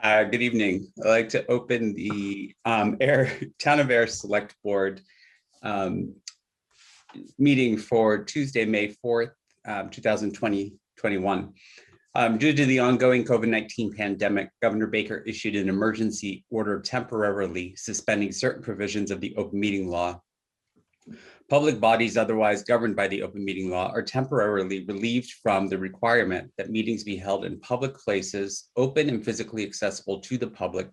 Good evening. I'd like to open the Town of Ayer Select Board um, meeting for Tuesday, May 4th, 2021. Due to the ongoing COVID-19 pandemic, Governor Baker issued an emergency order temporarily suspending certain provisions of the open meeting law. Public bodies otherwise governed by the open meeting law are temporarily relieved from the requirement that meetings be held in public places, open and physically accessible to the public,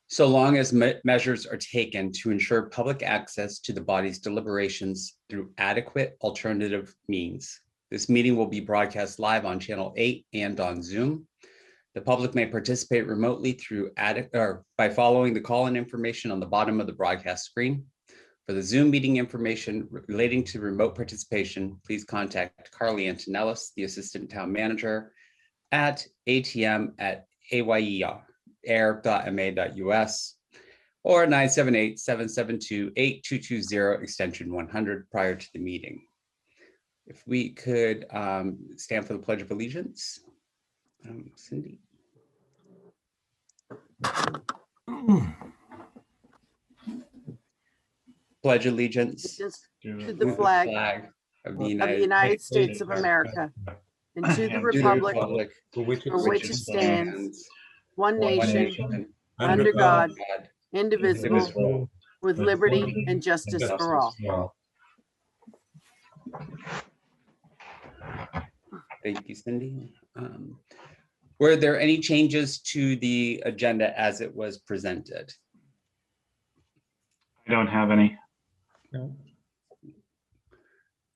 so long as measures are taken to ensure public access to the body's deliberations through adequate alternative means. This meeting will be broadcast live on Channel 8 and on Zoom. The public may participate remotely through by following the call-in information on the bottom of the broadcast screen. For the Zoom meeting information relating to remote participation, please contact Carly Antonellis, the Assistant Town Manager, at atm@ayer.ma.us or 978-772-8220, extension 100 prior to the meeting. If we could stand for the Pledge of Allegiance. Cindy. Pledge allegiance to the flag of the United States of America and to the republic for which it stands, one nation, under God, indivisible, with liberty and justice for all. Thank you, Cindy. Were there any changes to the agenda as it was presented? I don't have any. No.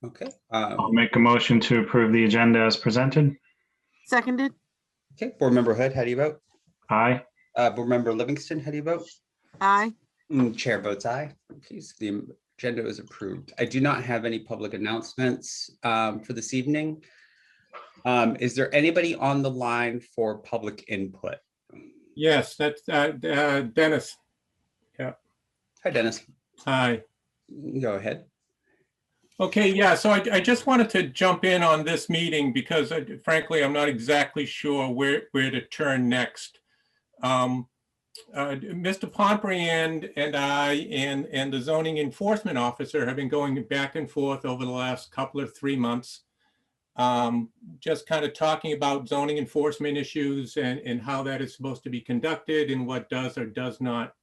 Okay. I'll make a motion to approve the agenda as presented. Seconded. Okay. Board Member Hood, how do you vote? Aye. Board Member Livingston, how do you vote? Aye. Chair votes aye. Okay, so the agenda is approved. I do not have any public announcements for this evening. Is there anybody on the line for public input? Yes, that's Dennis. Yeah. Hi, Dennis. Hi. Go ahead. Okay, yeah, so I just wanted to jump in on this meeting because frankly, I'm not exactly sure where to turn next. Mr. Pompriand and I and the zoning enforcement officer have been going back and forth over the last couple of 3 months, just kind of talking about zoning enforcement issues and how that is supposed to be conducted and what does or does not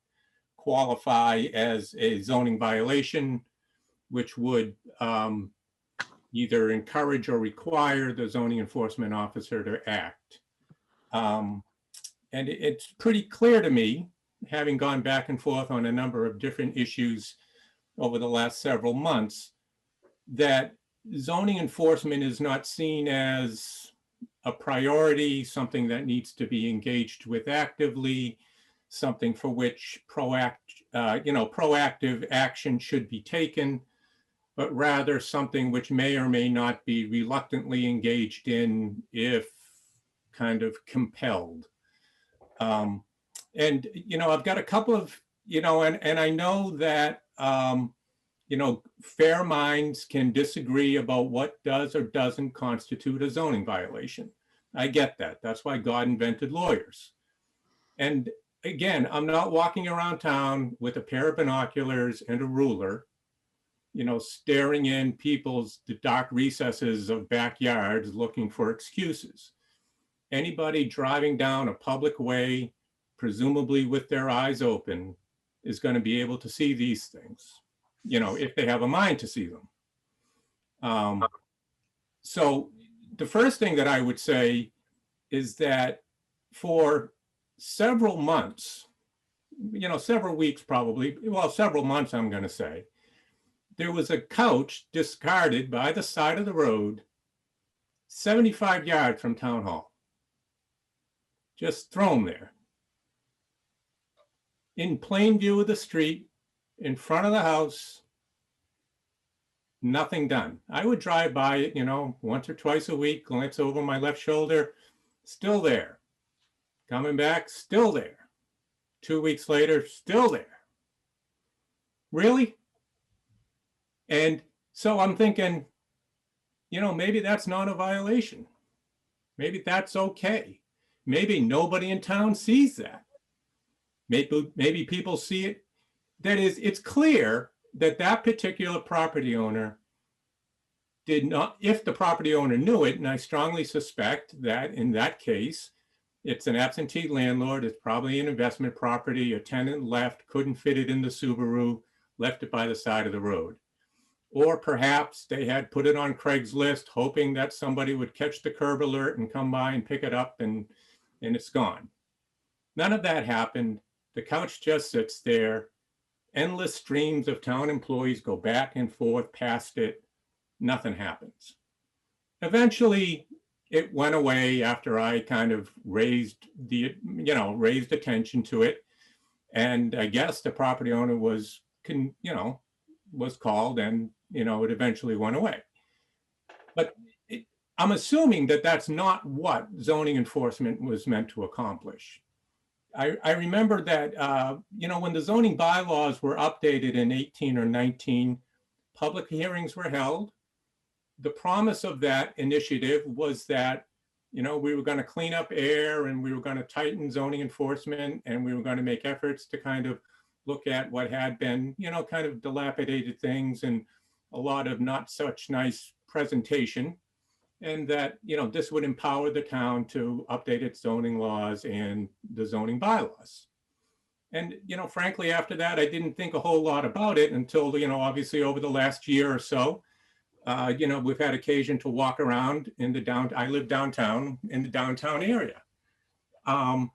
qualify as a zoning violation, which would either encourage or require the zoning enforcement officer to act. And it's pretty clear to me, having gone back and forth on a number of different issues over the last several months, that zoning enforcement is not seen as a priority, something that needs to be engaged with actively, something for which proactive action should be taken, but rather something which may or may not be reluctantly engaged in if kind of compelled. And, I've got a couple of, and I know that, fair minds can disagree about what does or doesn't constitute a zoning violation. I get that. That's why God invented lawyers. And again, I'm not walking around town with a pair of binoculars and a ruler, staring in the dark recesses of backyards looking for excuses. Anybody driving down a public way, presumably with their eyes open, is going to be able to see these things, if they have a mind to see them. So the first thing that I would say is that for several months, several weeks probably, well, several months, I'm going to say, there was a couch discarded by the side of the road, 75 yards from Town Hall. Just thrown there. In plain view of the street, in front of the house, nothing done. I would drive by it, once or twice a week, glance over my left shoulder, still there. Coming back, still there. 2 weeks later, still there. Really? And so I'm thinking, maybe that's not a violation. Maybe that's okay. maybe nobody in town sees that. Maybe people see it. That is, it's clear that that particular property owner did not, if the property owner knew it, and I strongly suspect that in that case, it's an absentee landlord, it's probably an investment property, a tenant left, couldn't fit it in the Subaru, left it by the side of the road. Or perhaps they had put it on Craigslist, hoping that somebody would catch the curb alert and come by and pick it up, and it's gone. None of that happened. The couch just sits there. Endless streams of town employees go back and forth past it. Nothing happens. Eventually, it went away after I kind of raised attention to it. And I guess the property owner was called, and, it eventually went away. But I'm assuming that that's not what zoning enforcement was meant to accomplish. I remember that, when the zoning bylaws were updated in 18 or 19, public hearings were held. The promise of that initiative was that, we were going to clean up Ayer, and we were going to tighten zoning enforcement, and we were going to make efforts to kind of look at what had been, kind of dilapidated things and a lot of not such nice presentation. And that, this would empower the town to update its zoning laws and the zoning bylaws. And, frankly, after that, I didn't think a whole lot about it until, obviously over the last year or so, we've had occasion to walk around in I live downtown, in the downtown area. And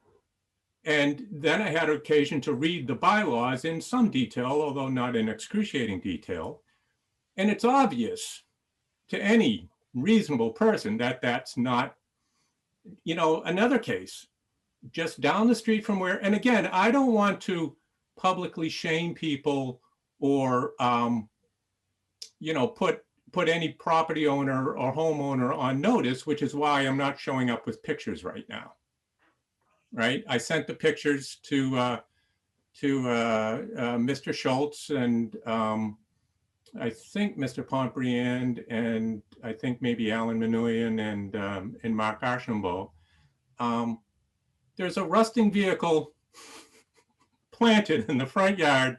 then I had occasion to read the bylaws in some detail, although not in excruciating detail. And it's obvious to any reasonable person that that's not, another case just down the street from where, and again, I don't want to publicly shame people or, put any property owner or homeowner on notice, which is why I'm not showing up with pictures right now. Right? I sent the pictures to Mr. Schultz and I think Mr. Pombriand, and I think maybe Alan Minoyan and Mark Archambault. There's a rusting vehicle planted in the front yard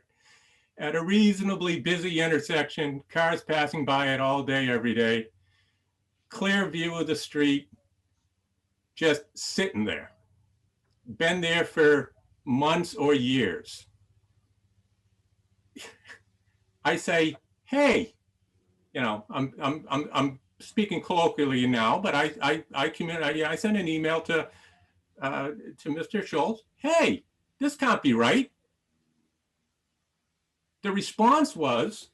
at a reasonably busy intersection, cars passing by it all day, every day. Clear view of the street, just sitting there. Been there for months or years. I say, hey, I'm speaking colloquially now, but I sent an email to Mr. Schultz. Hey, this can't be right. The response was,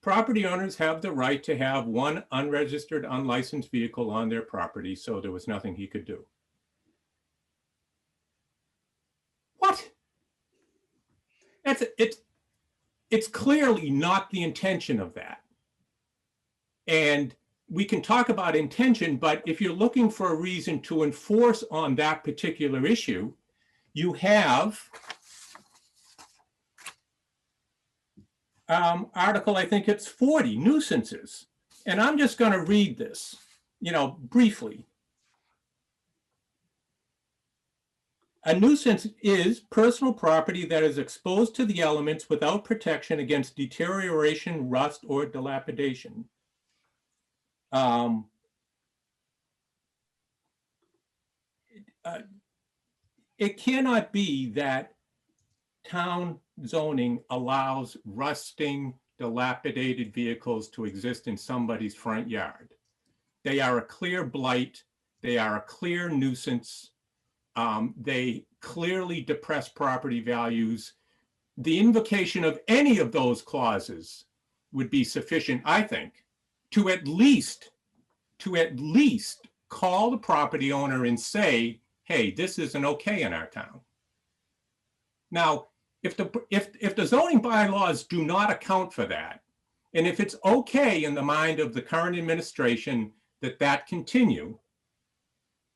property owners have the right to have one unregistered, unlicensed vehicle on their property, so there was nothing he could do. What? It's clearly not the intention of that. And we can talk about intention, but if you're looking for a reason to enforce on that particular issue, you have article, I think it's 40, nuisances. And I'm just going to read this, briefly. A nuisance is personal property that is exposed to the elements without protection against deterioration, rust, or dilapidation. It cannot be that town zoning allows rusting, dilapidated vehicles to exist in somebody's front yard. They are a clear blight. They are a clear nuisance. They clearly depress property values. The invocation of any of those clauses would be sufficient, I think, to at least call the property owner and say, hey, this isn't okay in our town. Now, if the zoning bylaws do not account for that, and if it's okay in the mind of the current administration that continue,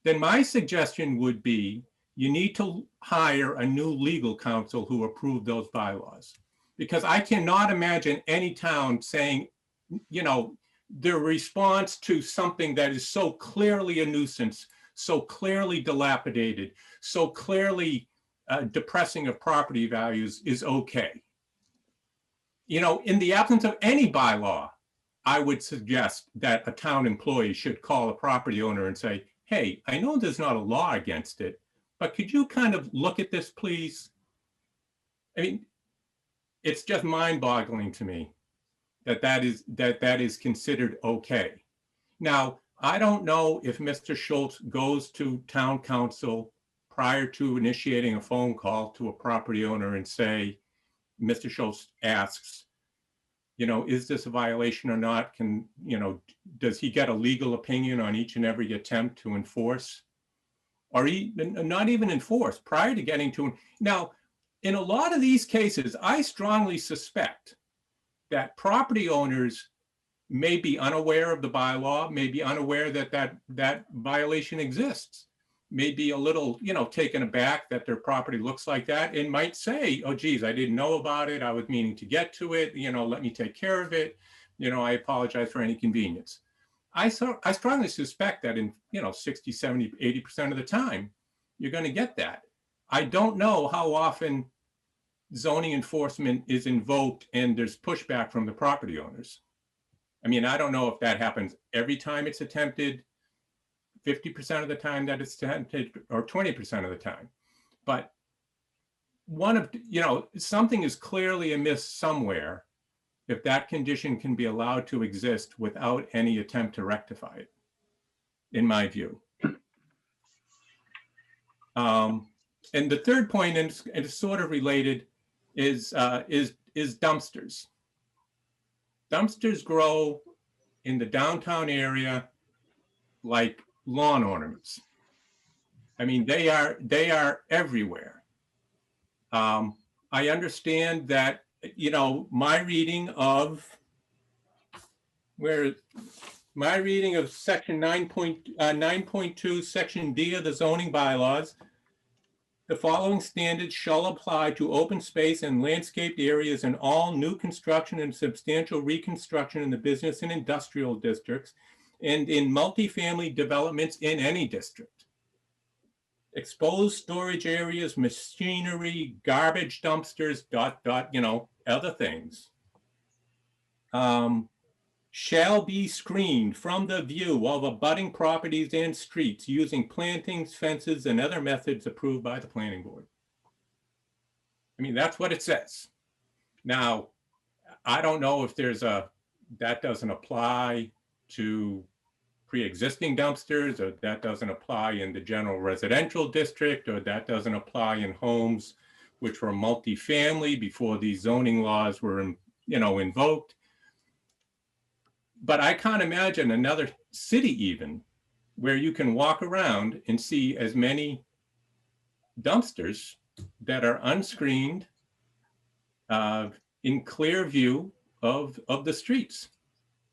then my suggestion would be you need to hire a new legal counsel who approve those bylaws. Because I cannot imagine any town saying, their response to something that is so clearly a nuisance, so clearly dilapidated, so clearly depressing of property values is okay. You know, in the absence of any bylaw, I would suggest that a town employee should call a property owner and say, hey, I know there's not a law against it, but could you kind of look at this, please? I mean, it's just mind-boggling to me that that is considered okay. Now, I don't know if Mr. Schultz goes to town council prior to initiating a phone call to a property owner and say, Mr. Schultz asks, you know, is this a violation or not? Can, you know, does he get a legal opinion on each and every attempt to enforce? Or not even enforce prior to getting to, now, in a lot of these cases, I strongly suspect that property owners may be unaware of the bylaw, may be unaware that that violation exists, may be a little, you know, taken aback that their property looks like that, and might say, oh, geez, I didn't know about it. I was meaning to get to it. You know, let me take care of it. You know, I apologize for any inconvenience. I strongly suspect that in, you know, 60, 70, 80% of the time, you're going to get that. I don't know how often zoning enforcement is invoked and there's pushback from the property owners. I mean, I don't know if that happens every time it's attempted, 50% of the time that it's attempted, or 20% of the time. But one of, you know, something is clearly amiss somewhere if that condition can be allowed to exist without any attempt to rectify it, in my view. And the third point, and it's sort of related, is dumpsters. Dumpsters grow in the downtown area like lawn ornaments. I mean, they are everywhere. I understand that, you know, my reading of section 9.2, section D of the zoning bylaws, the following standards shall apply to open space and landscaped areas in all new construction and substantial reconstruction in the business and industrial districts and in multifamily developments in any district. Exposed storage areas, machinery, garbage dumpsters, you know, other things, shall be screened from the view of abutting properties and streets using plantings, fences, and other methods approved by the planning board. I mean, that's what it says. Now, I don't know if that doesn't apply to pre-existing dumpsters, or that doesn't apply in the general residential district, or that doesn't apply in homes which were multifamily before these zoning laws were, you know, invoked. But I can't imagine another city even where you can walk around and see as many dumpsters that are unscreened in clear view of the streets.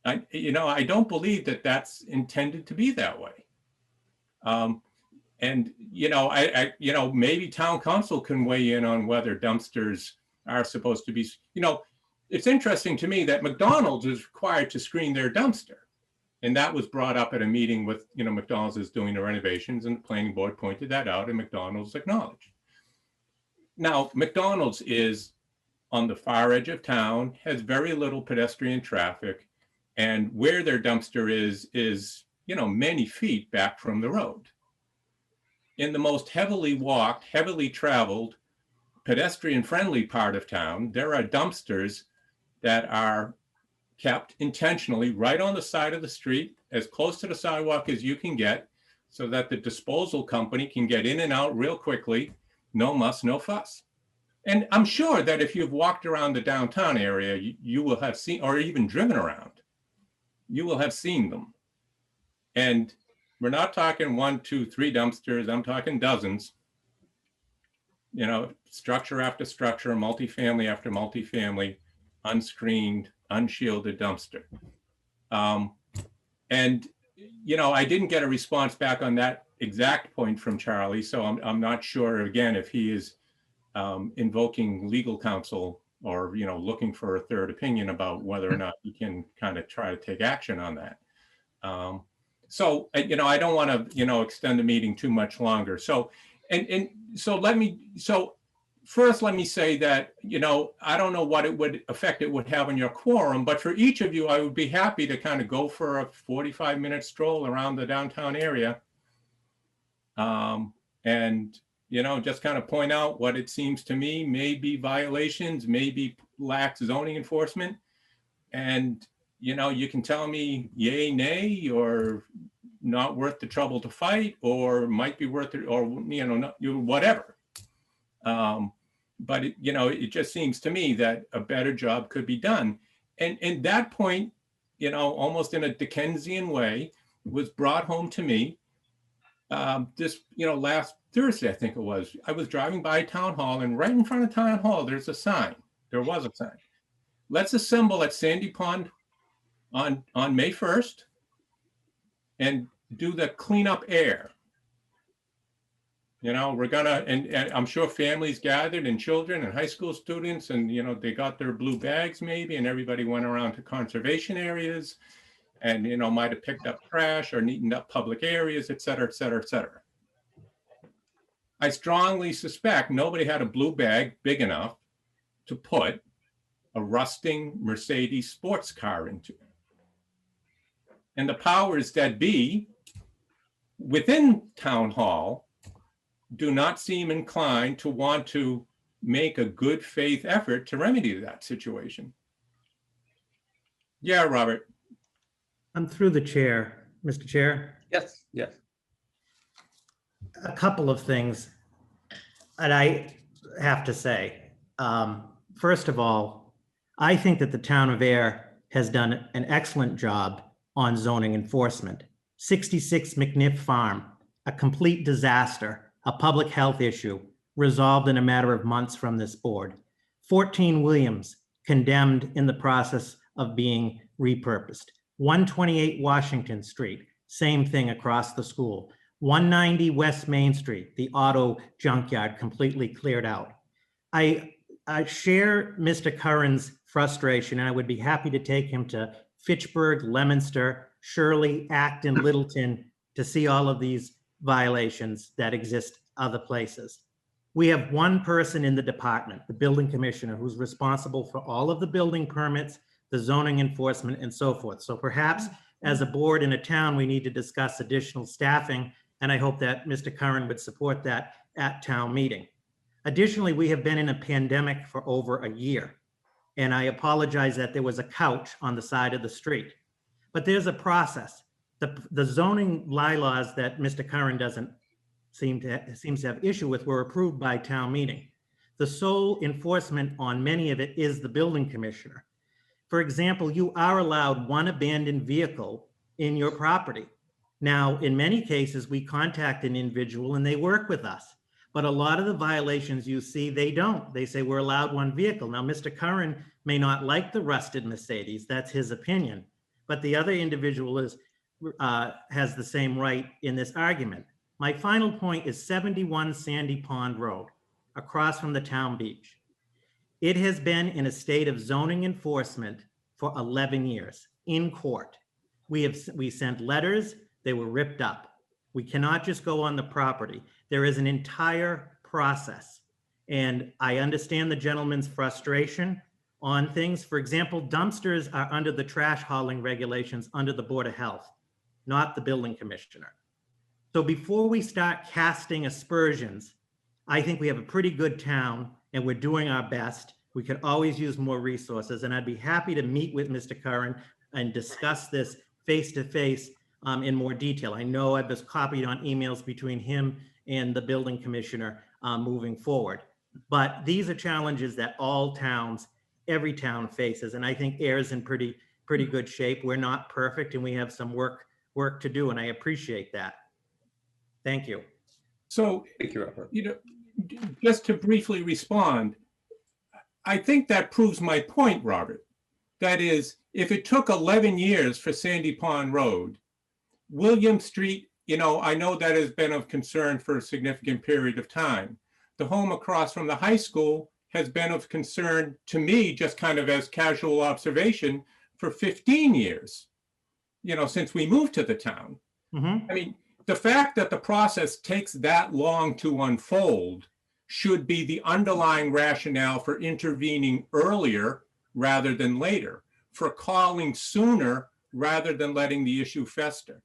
I don't believe that that's intended to be that way. And, you know, maybe town council can weigh in on whether dumpsters are supposed to be, you know, it's interesting to me that McDonald's is required to screen their dumpster. And that was brought up at a meeting with, you know, McDonald's is doing the renovations, and the planning board pointed that out, and McDonald's acknowledged. Now, McDonald's is on the far edge of town, has very little pedestrian traffic, and where their dumpster is, you know, many feet back from the road. In the most heavily walked, heavily traveled, pedestrian-friendly part of town, there are dumpsters that are kept intentionally right on the side of the street, as close to the sidewalk as you can get, so that the disposal company can get in and out real quickly, no muss, no fuss. And I'm sure that if you've walked around the downtown area, you will have seen, or even driven around, you will have seen them. And we're not talking 1, 2, 3 dumpsters, I'm talking dozens. You know, structure after structure, multifamily after multifamily, unscreened, unshielded dumpster. And, you know, I didn't get a response back on that exact point from Charlie, so I'm not sure, again, if he is invoking legal counsel or, you know, looking for a third opinion about whether or not he can kind of try to take action on that. So, I don't want to, extend the meeting too much longer. So, first, let me say that, I don't know what effect it would have on your quorum, but for each of you, I would be happy to kind of go for a 45-minute stroll around the downtown area. And, just kind of point out what it seems to me may be violations, maybe lax zoning enforcement. And, you can tell me yay, nay, or not worth the trouble to fight, or might be worth it, or, whatever. But it just seems to me that a better job could be done. And that point, almost in a Dickensian way, was brought home to me this, last Thursday, I think it was. I was driving by Town Hall, and right in front of Town Hall, there's a sign. There was a sign. Let's assemble at Sandy Pond on May 1st and do the cleanup air. We're gonna, and I'm sure families gathered, and children and high school students, and they got their blue bags maybe, and everybody went around to conservation areas, and might have picked up trash or neatened up public areas, et cetera, et cetera, et cetera. I strongly suspect nobody had a blue bag big enough to put a rusting Mercedes sports car into. And the powers that be within Town Hall do not seem inclined to want to make a good faith effort to remedy that situation. Yeah, Robert. I'm through the chair, Mr. Chair. Yes, yes. A couple of things that I have to say. First of all, I think that the town of Ayer has done an excellent job on zoning enforcement. 66 McNiff Farm, a complete disaster, a public health issue, resolved in a matter of months from this board. 14 Williams, condemned in the process of being repurposed. 128 Washington Street, same thing across the school. 190 West Main Street, the auto junkyard completely cleared out. I share Mr. Curran's frustration, and I would be happy to take him to Fitchburg, Leominster, Shirley, Acton, Littleton to see all of these violations that exist other places. We have one person in the department, the building commissioner, who's responsible for all of the building permits, the zoning enforcement, and so forth. So perhaps as a board in a town, we need to discuss additional staffing, and I hope that Mr. Curran would support that at town meeting. Additionally, we have been in a pandemic for over a year, and I apologize that there was a couch on the side of the street, but there's a process. The zoning bylaws that Mr. Curran doesn't seems to have issue with were approved by town meeting. The sole enforcement on many of it is the building commissioner. For example, you are allowed one abandoned vehicle in your property. Now, in many cases, we contact an individual and they work with us, but a lot of the violations you see, they don't. They say we're allowed one vehicle. Now, Mr. Curran may not like the rusted Mercedes, that's his opinion, but the other individual has the same right in this argument. My final point is 71 Sandy Pond Road, across from the town beach. It has been in a state of zoning enforcement for 11 years in court. We sent letters, they were ripped up. We cannot just go on the property. There is an entire process. And I understand the gentleman's frustration on things. For example, dumpsters are under the trash hauling regulations under the Board of Health, not the building commissioner. So before we start casting aspersions, I think we have a pretty good town and we're doing our best. We could always use more resources, and I'd be happy to meet with Mr. Curran and discuss this face-to-face in more detail. I know I was copied on emails between him and the building commissioner moving forward. But these are challenges that all towns, every town faces, and I think Ayer is in pretty good shape. We're not perfect, and we have some work to do, and I appreciate that. Thank you. So, Thank you, Robert. Just to briefly respond, I think that proves my point, Robert. That is, if it took 11 years for Sandy Pond Road, William Street, I know that has been of concern for a significant period of time. The home across from the high school has been of concern to me, just kind of as casual observation, for 15 years, since we moved to the town. Mhm. I mean, the fact that the process takes that long to unfold should be the underlying rationale for intervening earlier rather than later, for calling sooner rather than letting the issue fester.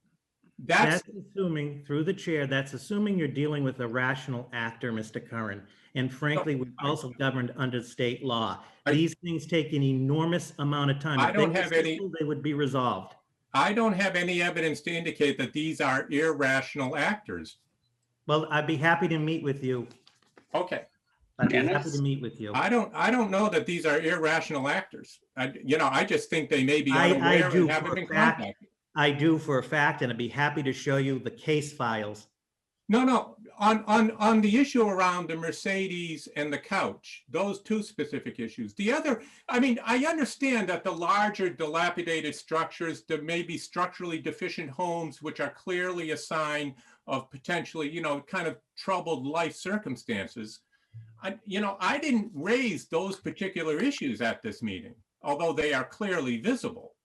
That's, That's assuming, through the chair, that's assuming you're dealing with a rational actor, Mr. Curran. And frankly, we're also governed under state law. These things take an enormous amount of time. I If they don't were have any- simple, they would be resolved. I don't have any evidence to indicate that these are irrational actors. Well, I'd be happy to meet with you. Okay. I'd be happy Dennis? to meet with you. I don't know that these are irrational actors. I just think they may be I unaware do and haven't for been a fact. contacted. I do for a fact, and I'd be happy to show you the case files. No, on the issue around the Mercedes and the couch, those two specific issues. The other, I mean, I understand that the larger dilapidated structures, there may be structurally deficient homes, which are clearly a sign of potentially, kind of troubled life circumstances. I didn't raise those particular issues at this meeting, although they are clearly visible.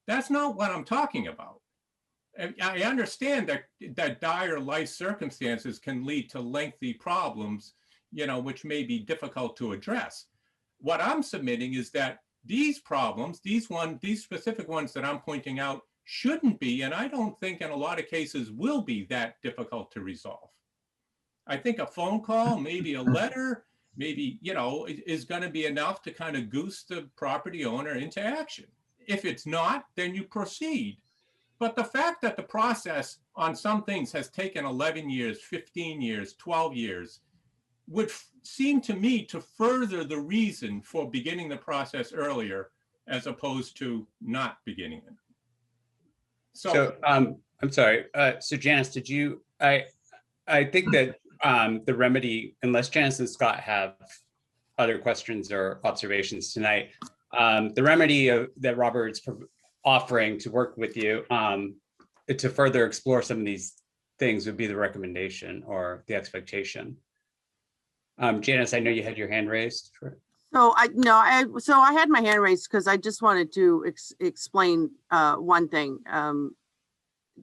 That's not what I'm talking about. I understand that dire life circumstances can lead to lengthy problems, which may be difficult to address. What I'm submitting is that these problems, these specific ones that I'm pointing out, shouldn't be, and I don't think in a lot of cases will be that difficult to resolve. I think a phone call, maybe a letter, maybe, is going to be enough to kind of goose the property owner into action. If it's not, then you proceed. But the fact that the process on some things has taken 11 years, 15 years, 12 years would seem to me to further the reason for beginning the process earlier as opposed to not beginning it. So I'm sorry. So Janice, I think that the remedy, unless Janice and Scott have other questions or observations tonight, the remedy that Robert's offering to work with you to further explore some of these things would be the recommendation or the expectation. Janice, I know you had your hand raised. So I had my hand raised because I just wanted to explain one thing.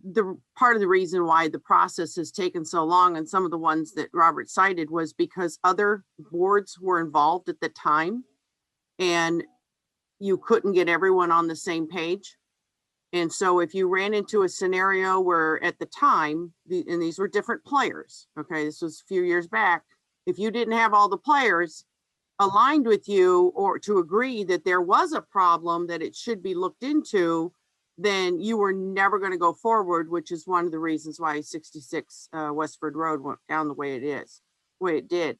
The part of the reason why the process has taken so long and some of the ones that Robert cited was because other boards were involved at the time and you couldn't get everyone on the same page. And so if you ran into a scenario where at the time, and these were different players, okay, this was a few years back, if you didn't have all the players aligned with you or to agree that there was a problem that it should be looked into, then you were never going to go forward, which is one of the reasons why 66 Westford Road went down the way it did.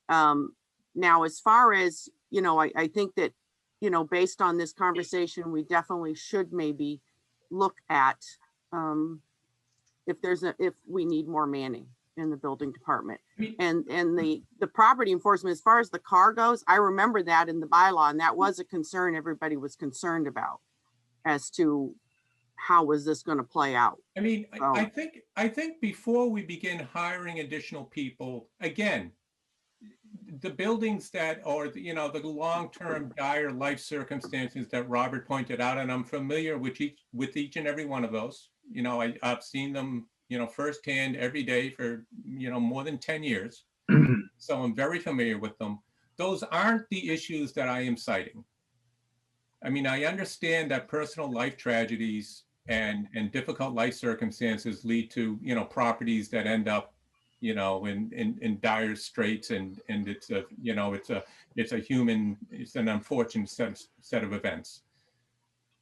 Now, as far as, I think that, based on this conversation, we definitely should maybe look at if we need more manning in the building department. And the property enforcement, as far as the car goes, I remember that in the bylaw, and that was a concern everybody was concerned about as to how was this going to play out. I mean, I think before we begin hiring additional people, again, the buildings that are, the long-term dire life circumstances that Robert pointed out, and I'm familiar with each and every one of those. I've seen them, firsthand every day for, more than 10 years. So I'm very familiar with them. Those aren't the issues that I am citing. I mean, I understand that personal life tragedies and difficult life circumstances lead to, properties that end up, in dire straits, and it's an unfortunate set of events.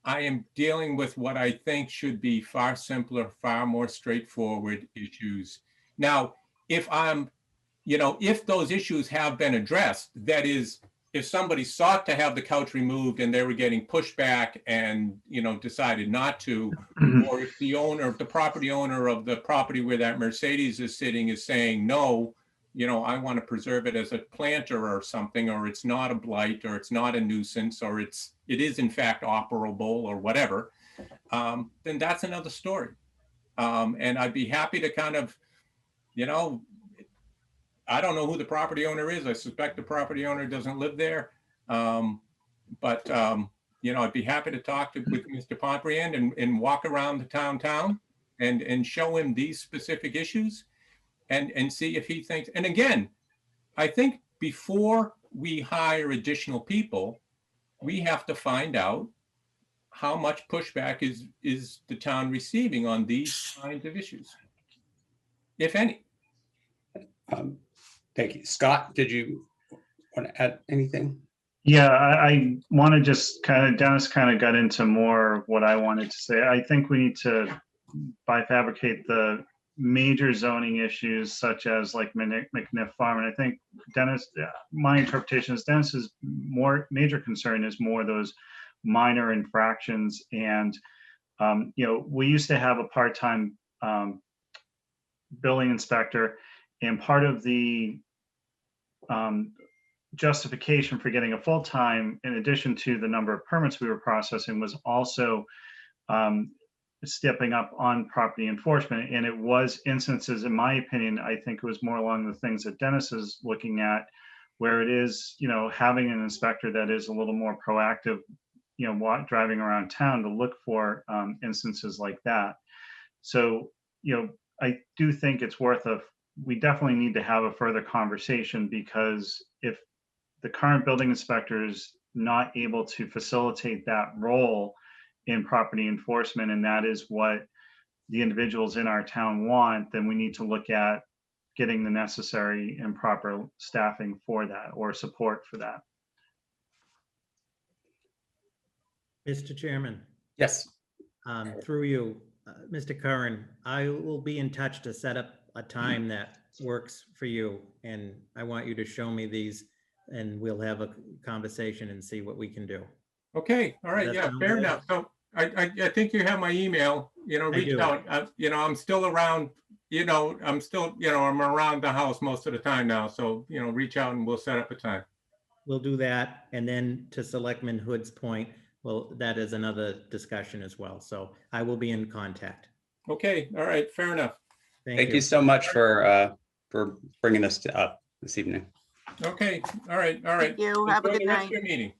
I am dealing with what I think should be far simpler, far more straightforward issues. Now, if those issues have been addressed, that is, if somebody sought to have the couch removed and they were getting pushback and, decided not to, or if the property owner of the property where that Mercedes is sitting is saying, no, I want to preserve it as a planter or something, or it's not a blight, or it's not a nuisance, or it is in fact operable or whatever, then that's another story. And I'd be happy to kind of, I don't know who the property owner is. I suspect the property owner doesn't live there. But I'd be happy to talk with Mr. Pompriand and walk around the town and show him these specific issues and see if he thinks, and again, I think before we hire additional people, we have to find out how much pushback is the town receiving on these kinds of issues, if any. Thank you. Scott, did you want to add anything? Yeah, I want to just Dennis kind of got into more of what I wanted to say. I think we need to bifurcate the major zoning issues such as like McNiff Farm. And I think Dennis, my interpretation is Dennis's more major concern is more those minor infractions. And, we used to have a part-time building inspector, and part of the justification for getting a full-time, in addition to the number of permits we were processing, was also stepping up on property enforcement. And it was instances, in my opinion, I think it was more along the things that Dennis is looking at, where it is, having an inspector that is a little more proactive, driving around town to look for instances like that. So, I do think it's we definitely need to have a further conversation, because if the current building inspector is not able to facilitate that role in property enforcement, and that is what the individuals in our town want, then we need to look at getting the necessary and proper staffing for that, or support for that. Mr. Chairman, Yes. through you, Mr. Curran, I will be in touch to set up a time that works for you. And I want you to show me these, and we'll have a conversation and see what we can do. Okay, all right, That yeah, sound fair good? enough. So I think you have my email, reach do. out. I'm still around, I'm still, I'm around the house most of the time now. So, reach out and we'll set up a time. We'll do that. And then to Selectman Hood's point, well, that is another discussion as well. So I will be in contact. Okay, all right, fair enough. Thank you so much for bringing us up this evening. Okay, all right. Thank you. Have a Enjoy good the rest of night. your meeting.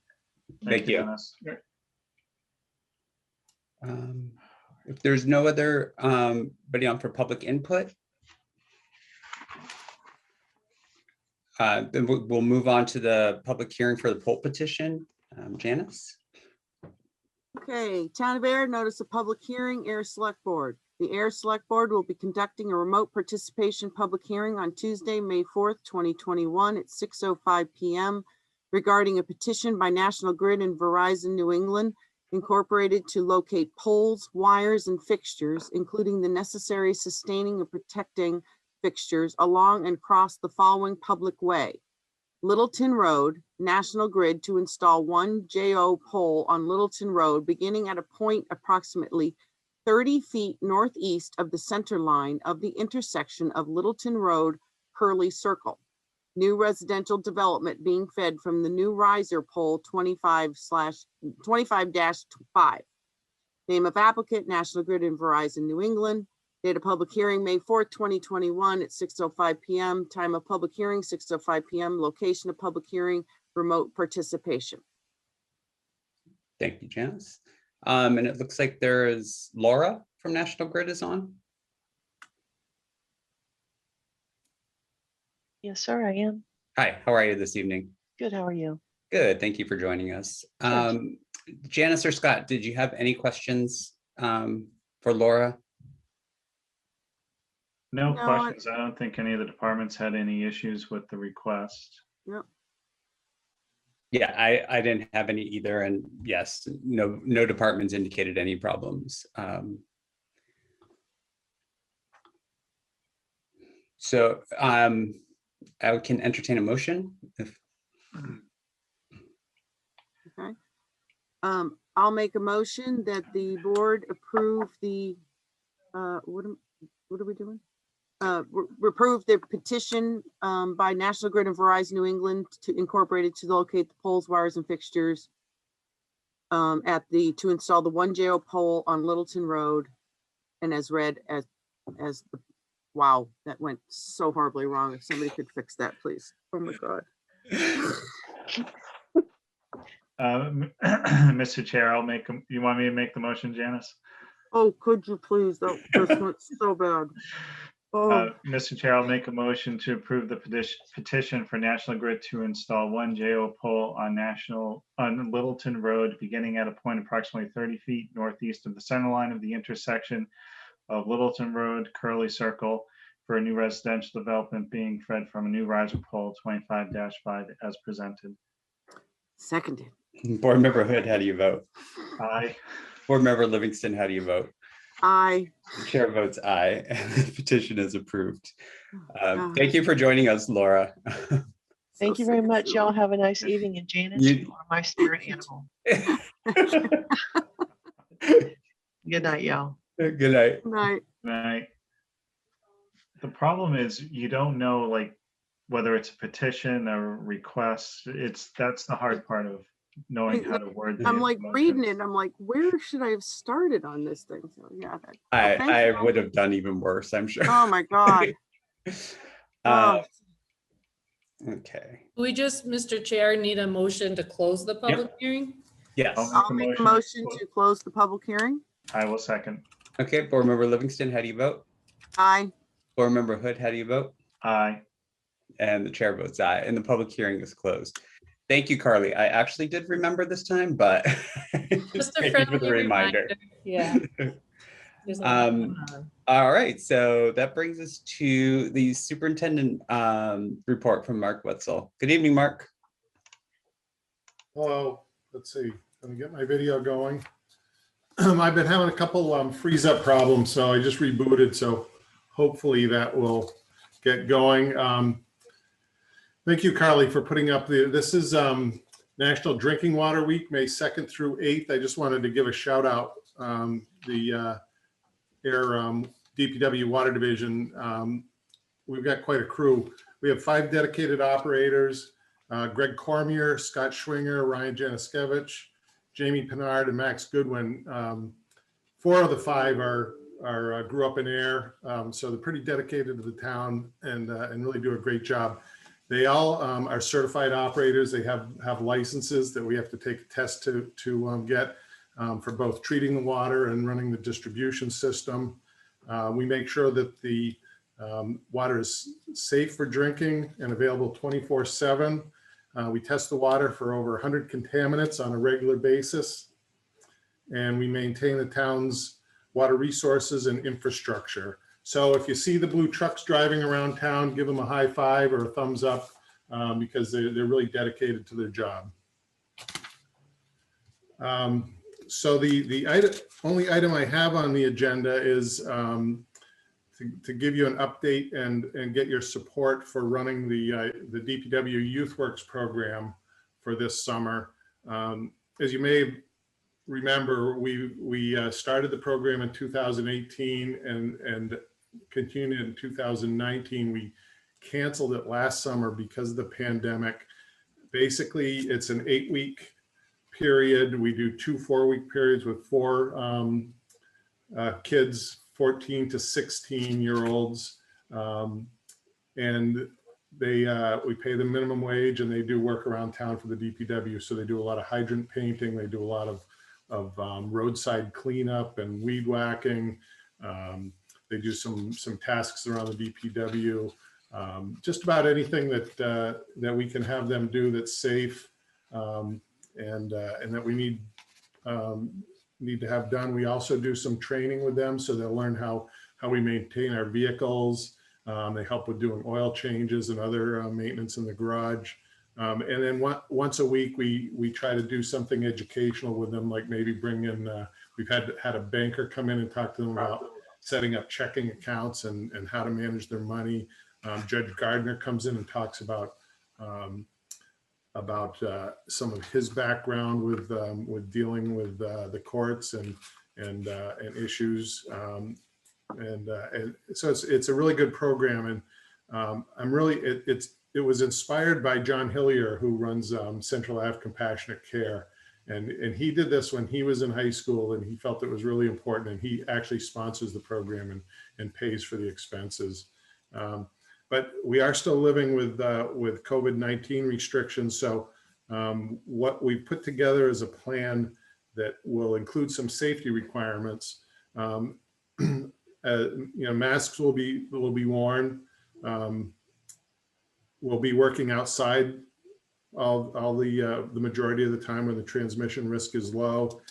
Thank you. Dennis. If there's no other buddy on for public input, then we'll move on to the public hearing for the poll petition. Janice? Okay, Town of Ayer, notice of public hearing, Ayer Select Board. The Ayer Select Board will be conducting a remote participation public hearing on Tuesday, May 4th, 2021 at 6:05 PM regarding a petition by National Grid and Verizon New England Incorporated to locate poles, wires, and fixtures, including the necessary sustaining and protecting fixtures along and across the following public way. Littleton Road, National Grid to install one JO pole on Littleton Road, beginning at a point approximately 30 feet northeast of the center line of the intersection of Littleton Road, Hurley Circle. New residential development being fed from the new riser pole 25-5. Name of applicant, National Grid and Verizon New England. Date of public hearing, May 4th, 2021 at 6:05 PM. Time of public hearing, 6:05 PM. Location of public hearing, remote participation. Thank you, Janice. And it looks like there is Laura from National Grid is on. Yes, sir, I am. Hi, how are you this evening? Good, how are you? Good, thank you for joining us. Sure. Janice or Scott, did you have any questions for Laura? No No, questions. I don't think any of the departments had any issues with the request. Yeah, I didn't have any either, and yes, no departments indicated any problems. So I can entertain a motion if. Okay. I'll make a motion that the board approve the, what are we doing? Approve the petition by National Grid and Verizon New England to incorporate to locate the poles, wires, and fixtures to install the one JO pole on Littleton Road, and as read as the, wow, that went so horribly wrong. If somebody could fix that, please. Oh my God. Mr. Chair, you want me to make the motion, Janice? Oh, could you please? This went so bad. Oh, Mr. Chair, I'll make a motion to approve the petition for National Grid to install one JO pole on Littleton Road, beginning at a point approximately 30 feet northeast of the center line of the intersection of Littleton Road, Curly Circle, for a new residential development being fed from a new riser pole 25-5 as presented. seconded. Board Member Hood, how do you vote? Aye. Board Member Livingston, how do you vote? Aye. The chair votes aye, and the petition is approved. God. Thank you for joining us, Laura. Thank you very much. Y'all have a nice evening. And Janice, You- you are my spirit animal. Good night, y'all. Good night. Night. Right. The problem is you don't know like whether it's a petition or request. That's the hard part of knowing how to word. the I'm like motions. reading it. I'm like, where should I have started on this thing? So yeah. Thank I you. would have done even worse, I'm sure. Oh my God. Uh, Oh, Okay, We just, Mr. Chair, need a motion to close the public hearing? yes. I'll make a motion to close the public hearing. I will second. Okay, Board Member Livingston, how do you vote? Aye. Board Member Hood, how do you vote? Aye. And the chair votes aye, and the public hearing is closed. Thank you, Carly. I actually did remember this time, but Just a thank you for the friendly reminder. reminder. Yeah. There's a lot going on. All right, so that brings us to the superintendent report from Mark Wetzel. Good evening, Mark. Hello, let's see, let me get my video going. I've been having a couple freeze up problems, so I just rebooted, so hopefully that will get going. Thank you, Carly, for putting up this is National Drinking Water Week, May 2nd through 8th. I just wanted to give a shout out. The Ayer DPW Water Division, we've got quite a crew. We have 5 dedicated operators, Greg Cormier, Scott Schwinger, Ryan Janiskevich, Jamie Pinard, and Max Goodwin. 4 of the 5 grew up in Ayer, so they're pretty dedicated to the town and really do a great job. They all are certified operators. They have licenses that we have to take a test to get for both treating the water and running the distribution system. We make sure that the water is safe for drinking and available 24/7. We test the water for over 100 contaminants on a regular basis. And we maintain the town's water resources and infrastructure. So if you see the blue trucks driving around town, give them a high five or a thumbs up because they're really dedicated to their job. So the only item I have on the agenda is to give you an update and get your support for running the DPW Youth Works program for this summer. As you may remember, we started the program in 2018 and continued in 2019. We canceled it last summer because of the pandemic. Basically, it's an 8-week period. We do 2 4-week periods with 4 kids, 14 to 16-year-olds, and we pay them minimum wage, and they do work around town for the DPW. So they do a lot of hydrant painting, they do a lot of roadside cleanup and weed whacking. They do some tasks around the DPW. Just about anything that we can have them do that's safe and that we need to have done. We also do some training with them, so they'll learn how we maintain our vehicles. They help with doing oil changes and other maintenance in the garage. And then once a week, we try to do something educational with them, like maybe bring in, we've had a banker come in and talk to them about setting up checking accounts and how to manage their money. Judge Gardner comes in and talks about some of his background with dealing with the courts and issues. And so it's a really good program. And it was inspired by John Hillier, who runs Central Ave Compassionate Care. And he did this when he was in high school, and he felt it was really important, and he actually sponsors the program and pays for the expenses. But we are still living with COVID-19 restrictions. So what we put together is a plan that will include some safety requirements. Um, masks will be worn. We'll be working outside all the majority of the time when the transmission risk is low.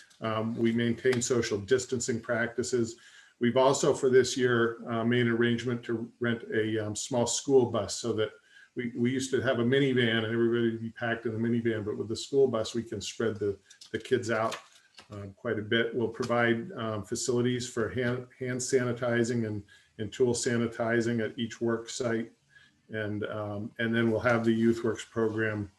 We maintain social distancing practices. We've also, for this year, made an arrangement to rent a small school bus so that we used to have a minivan and everybody would be packed in the minivan, but with the school bus, we can spread the kids out quite a bit. We'll provide facilities for hand sanitizing and tool sanitizing at each work site. And then we'll have the YouthWorks program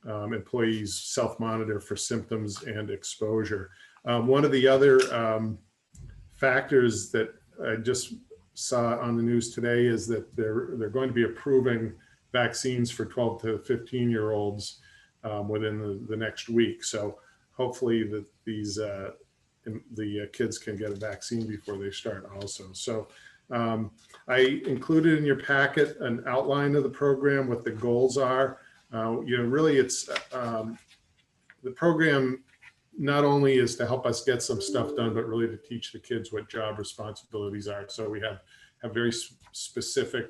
employees self-monitor for symptoms and exposure. One of the other factors that I just saw on the news today is that they're going to be approving vaccines for 12 to 15-year-olds within the next week. So hopefully the kids can get a vaccine before they start also. So I included in your packet an outline of the program, what the goals are. Really it's the program not only is to help us get some stuff done, but really to teach the kids what job responsibilities are. So we have very specific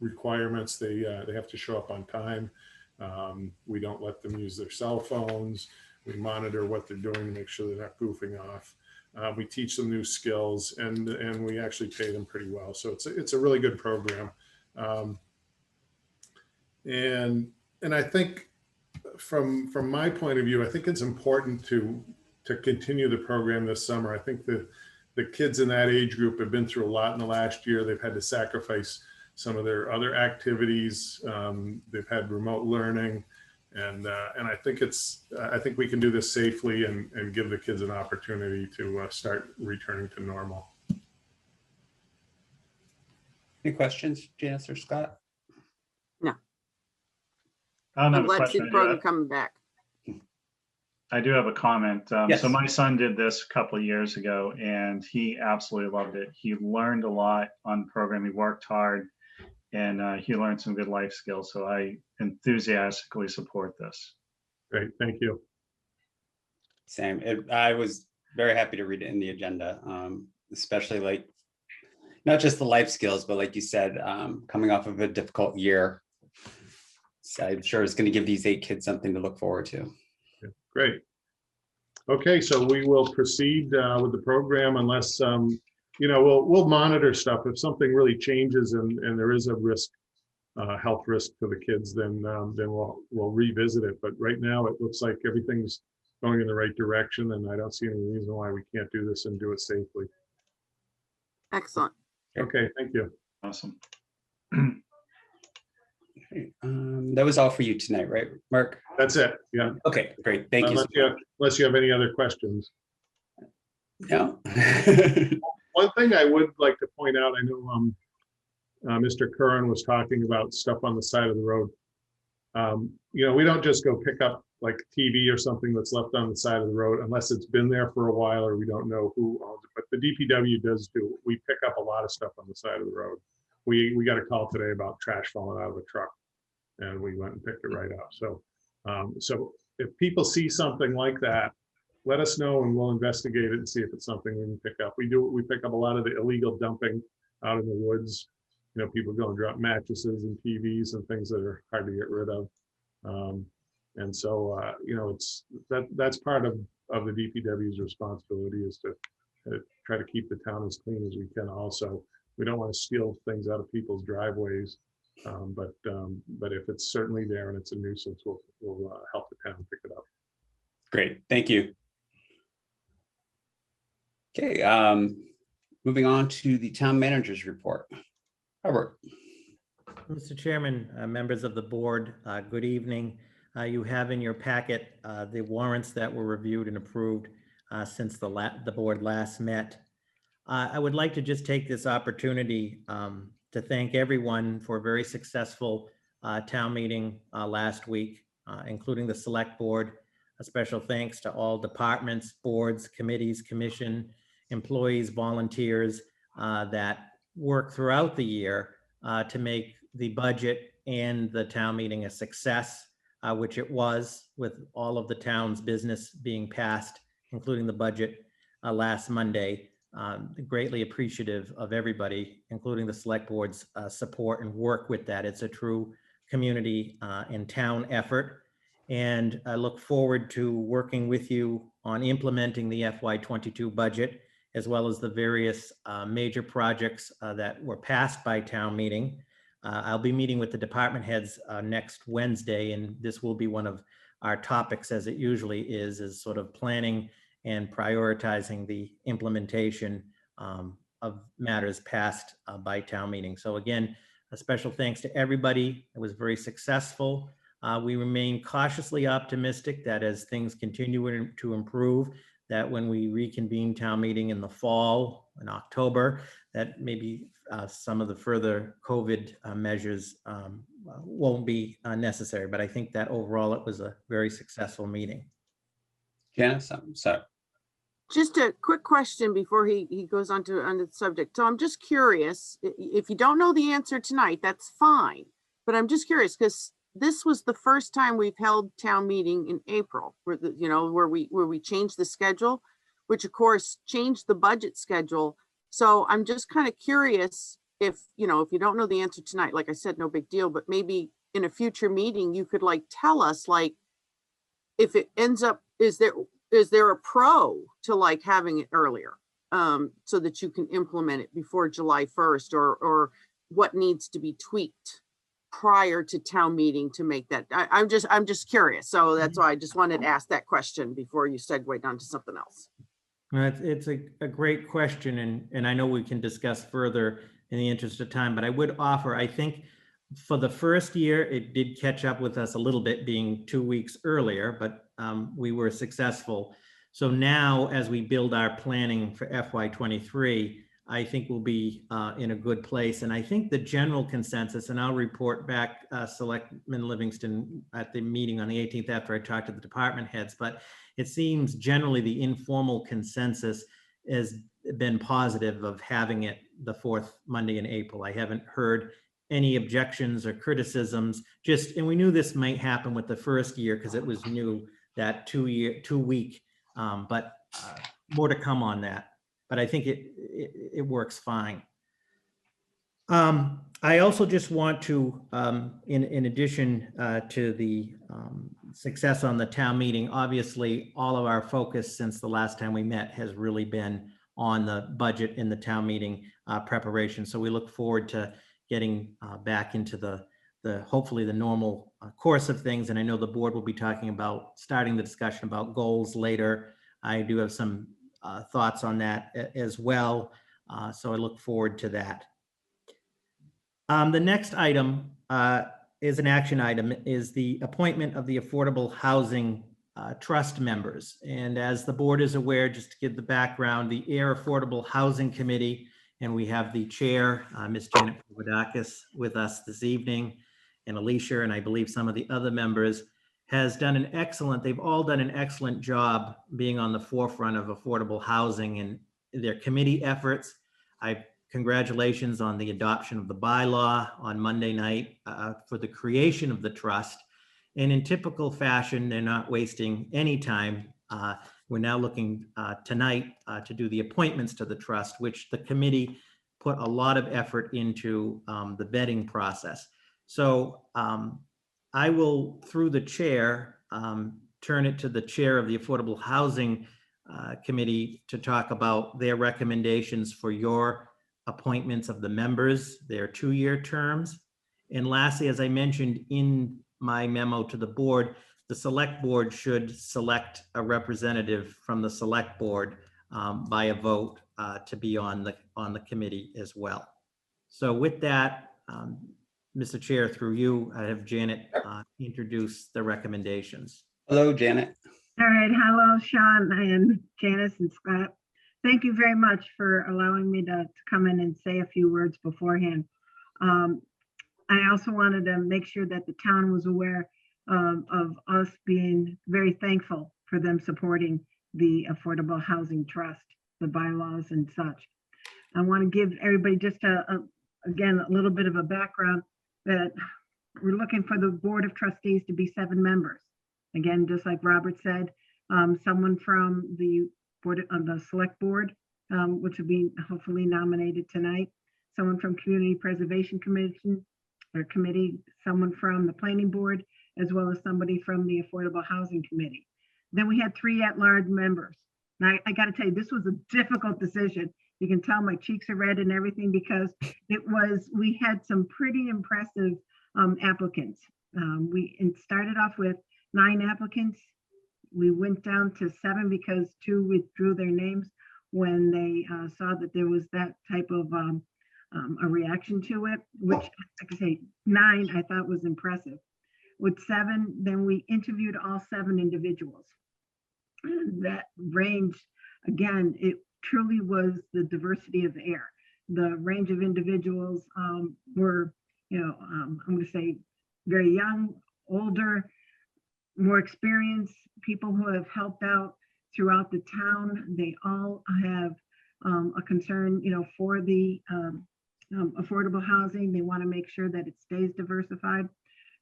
requirements. They have to show up on time. We don't let them use their cell phones. We monitor what they're doing to make sure they're not goofing off. We teach them new skills, and we actually pay them pretty well. So it's a really good program. And I think from my point of view, I think it's important to continue the program this summer. I think the kids in that age group have been through a lot in the last year. They've had to sacrifice some of their other activities. They've had remote learning, and I think we can do this safely and give the kids an opportunity to start returning to normal. Any questions, Janice or Scott? I'm glad to see the program coming back. I do have a comment. Yes. So my son did this a couple of years ago, and he absolutely loved it. He learned a lot on the program. He worked hard, and he learned some good life skills. So I enthusiastically support this. Great, thank you. Same. I was very happy to read it in the agenda, especially like not just the life skills, but like you said, coming off of a difficult year. So I'm sure it's going to give these 8 kids something to look forward to. Yeah, great. Okay, so we will proceed with the program unless, we'll monitor stuff. If something really changes and there is a risk, health risk to the kids, then we'll revisit it. But right now it looks like everything's going in the right direction, and I don't see any reason why we can't do this and do it safely. Excellent. Okay, thank you. Awesome. That was all for you tonight, right, Mark? That's it. Yeah. Okay, great. Thank you. Unless you have any other questions. No. One thing I would like to point out, I know Mr. Curran was talking about stuff on the side of the road. We don't just go pick up like TV or something that's left on the side of the road unless it's been there for a while or we don't know who owns it. But the DPW does do. We pick up a lot of stuff on the side of the road. We got a call today about trash falling out of a truck, and we went and picked it right up. So if people see something like that, let us know and we'll investigate it and see if it's something we can pick up. We pick up a lot of the illegal dumping out in the woods. People go and drop mattresses and TVs and things that are hard to get rid of. And so, that's part of the DPW's responsibility is to try to keep the town as clean as we can. Also, we don't want to steal things out of people's driveways, but if it's certainly there and it's a nuisance, we'll help the town pick it up. Great, thank you. Okay, moving on to the town manager's report. Robert. Mr. Chairman, members of the board, good evening. You have in your packet the warrants that were reviewed and approved since the board last met. I would like to just take this opportunity to thank everyone for a very successful town meeting last week, including the select board. A special thanks to all departments, boards, committees, commission, employees, volunteers that work throughout the year to make the budget and the town meeting a success, which it was, with all of the town's business being passed, including the budget. last Monday. Greatly appreciative of everybody, including the select board's support and work with that. It's a true community and town effort. And I look forward to working with you on implementing the FY22 budget, as well as the various major projects that were passed by town meeting. I'll be meeting with the department heads next Wednesday, and this will be one of our topics, as it usually is sort of planning and prioritizing the implementation of matters passed by town meeting. So again, a special thanks to everybody. It was very successful. We remain cautiously optimistic that as things continue to improve, that when we reconvene town meeting in the fall, in October, that maybe some of the further COVID measures won't be necessary. But I think that overall it was a very successful meeting. Janice, so Just a quick question before he goes on to the subject. So I'm just curious, if you don't know the answer tonight, that's fine. But I'm just curious because this was the first time we've held town meeting in April, where where we changed the schedule, which of course changed the budget schedule. So I'm just kind of curious if you don't know the answer tonight, like I said, no big deal, but maybe in a future meeting, you could like tell us like if it ends up, is there a pro to like having it earlier so that you can implement it before July 1st or what needs to be tweaked prior to town meeting to make that? I'm just curious. So that's why I just wanted to ask that question before you segue down to something else. It's a great question, and I know we can discuss further in the interest of time, but I would offer, I think for the first year, it did catch up with us a little bit being 2 weeks earlier, but we were successful. So now as we build our planning for FY23, I think we'll be in a good place. And I think the general consensus, and I'll report back Selectman Livingston at the meeting on the 18th after I talk to the department heads, but it seems generally the informal consensus has been positive of having it the fourth Monday in April. I haven't heard any objections or criticisms, and we knew this might happen with the first year because it was new, that 2 week, but more to come on that. But I think it works fine. I also just want to, in addition to the success on the town meeting, obviously all of our focus since the last time we met has really been on the budget in the town meeting preparation. So we look forward to getting back into the hopefully the normal course of things. And I know the board will be talking about starting the discussion about goals later. I do have some thoughts on that as well. So I look forward to that. The next item is an action item, is the appointment of the Affordable Housing Trust members. And as the board is aware, just to give the background, the Ayer Affordable Housing Committee, and we have the chair, Ms. Janet Papadakis, with us this evening, and Alicia, and I believe some of the other members, has done an excellent, they've all done an excellent job being on the forefront of affordable housing and their committee efforts. Congratulations on the adoption of the bylaw on Monday night for the creation of the trust. And in typical fashion, they're not wasting any time. We're now looking tonight to do the appointments to the trust, which the committee put a lot of effort into the vetting process. So I will, through the chair, turn it to the chair of the Affordable Housing Committee to talk about their recommendations for your appointments of the members, their 2-year terms. And lastly, as I mentioned in my memo to the board, the select board should select a representative from the select board by a vote to be on the committee as well. So with that, Mr. Chair, through you, I have Janet introduce the recommendations. hello, Janet. All right. Hello, Sean and Janice and Scott. Thank you very much for allowing me to come in and say a few words beforehand. I also wanted to make sure that the town was aware of us being very thankful for them supporting the Affordable Housing Trust, the bylaws and such. I want to give everybody just again, a little bit of a background that we're looking for the Board of Trustees to be 7 members. Again, just like Robert said, someone from the the select board, which will be hopefully nominated tonight. Someone from Community Preservation Commission or committee, someone from the planning board, as well as somebody from the Affordable Housing Committee. Then we had 3 at-large members. Now, I got to tell you, this was a difficult decision. You can tell my cheeks are red and everything because we had some pretty impressive applicants. It started off with 9 applicants. We went down to 7 because 2 withdrew their names when they saw that there was that type of a reaction to it, which, like I say, 9 I thought was impressive. With 7, then we interviewed all 7 individuals. And that ranged, again, it truly was the diversity of Ayer. The range of individuals were, I'm going to say very young, older, more experienced, people who have helped out throughout the town. They all have a concern, for the affordable housing. They want to make sure that it stays diversified.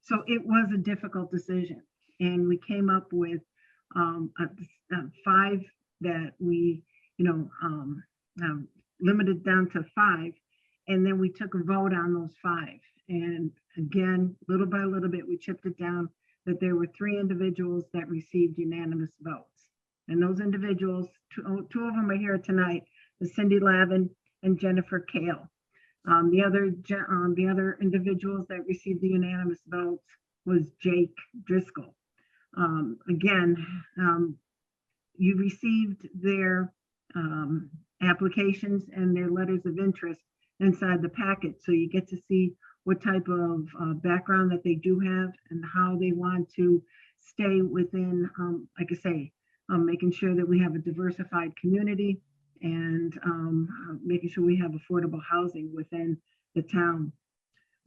So it was a difficult decision. And we came up with 5 that we, limited down to 5. And then we took a vote on those 5. And again, little by little bit, we chipped it down that there were 3 individuals that received unanimous votes. And those individuals, two of them are here tonight, Cindy Lavin and Jennifer Kale. The other individuals that received the unanimous votes was Jake Driscoll. Again, you received their applications and their letters of interest inside the packet, so you get to see what type of background that they do have and how they want to stay within, like I say, making sure that we have a diversified community and making sure we have affordable housing within the town.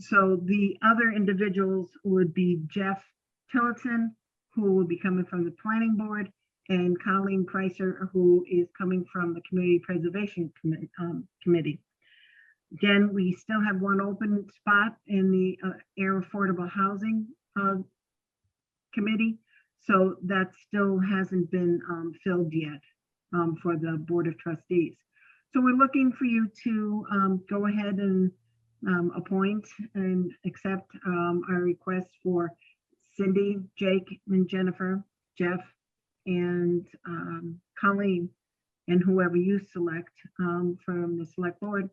So the other individuals would be Jeff Tillotson, who will be coming from the planning board, and Colleen Kreiser, who is coming from the Community Preservation Committee. Again, we still have 1 open spot in the Ayer Affordable Housing Committee. So that still hasn't been filled yet for the Board of Trustees. So we're looking for you to go ahead and appoint and accept our request for Cindy, Jake, and Jennifer, Jeff, and Colleen, and whoever you select from the select board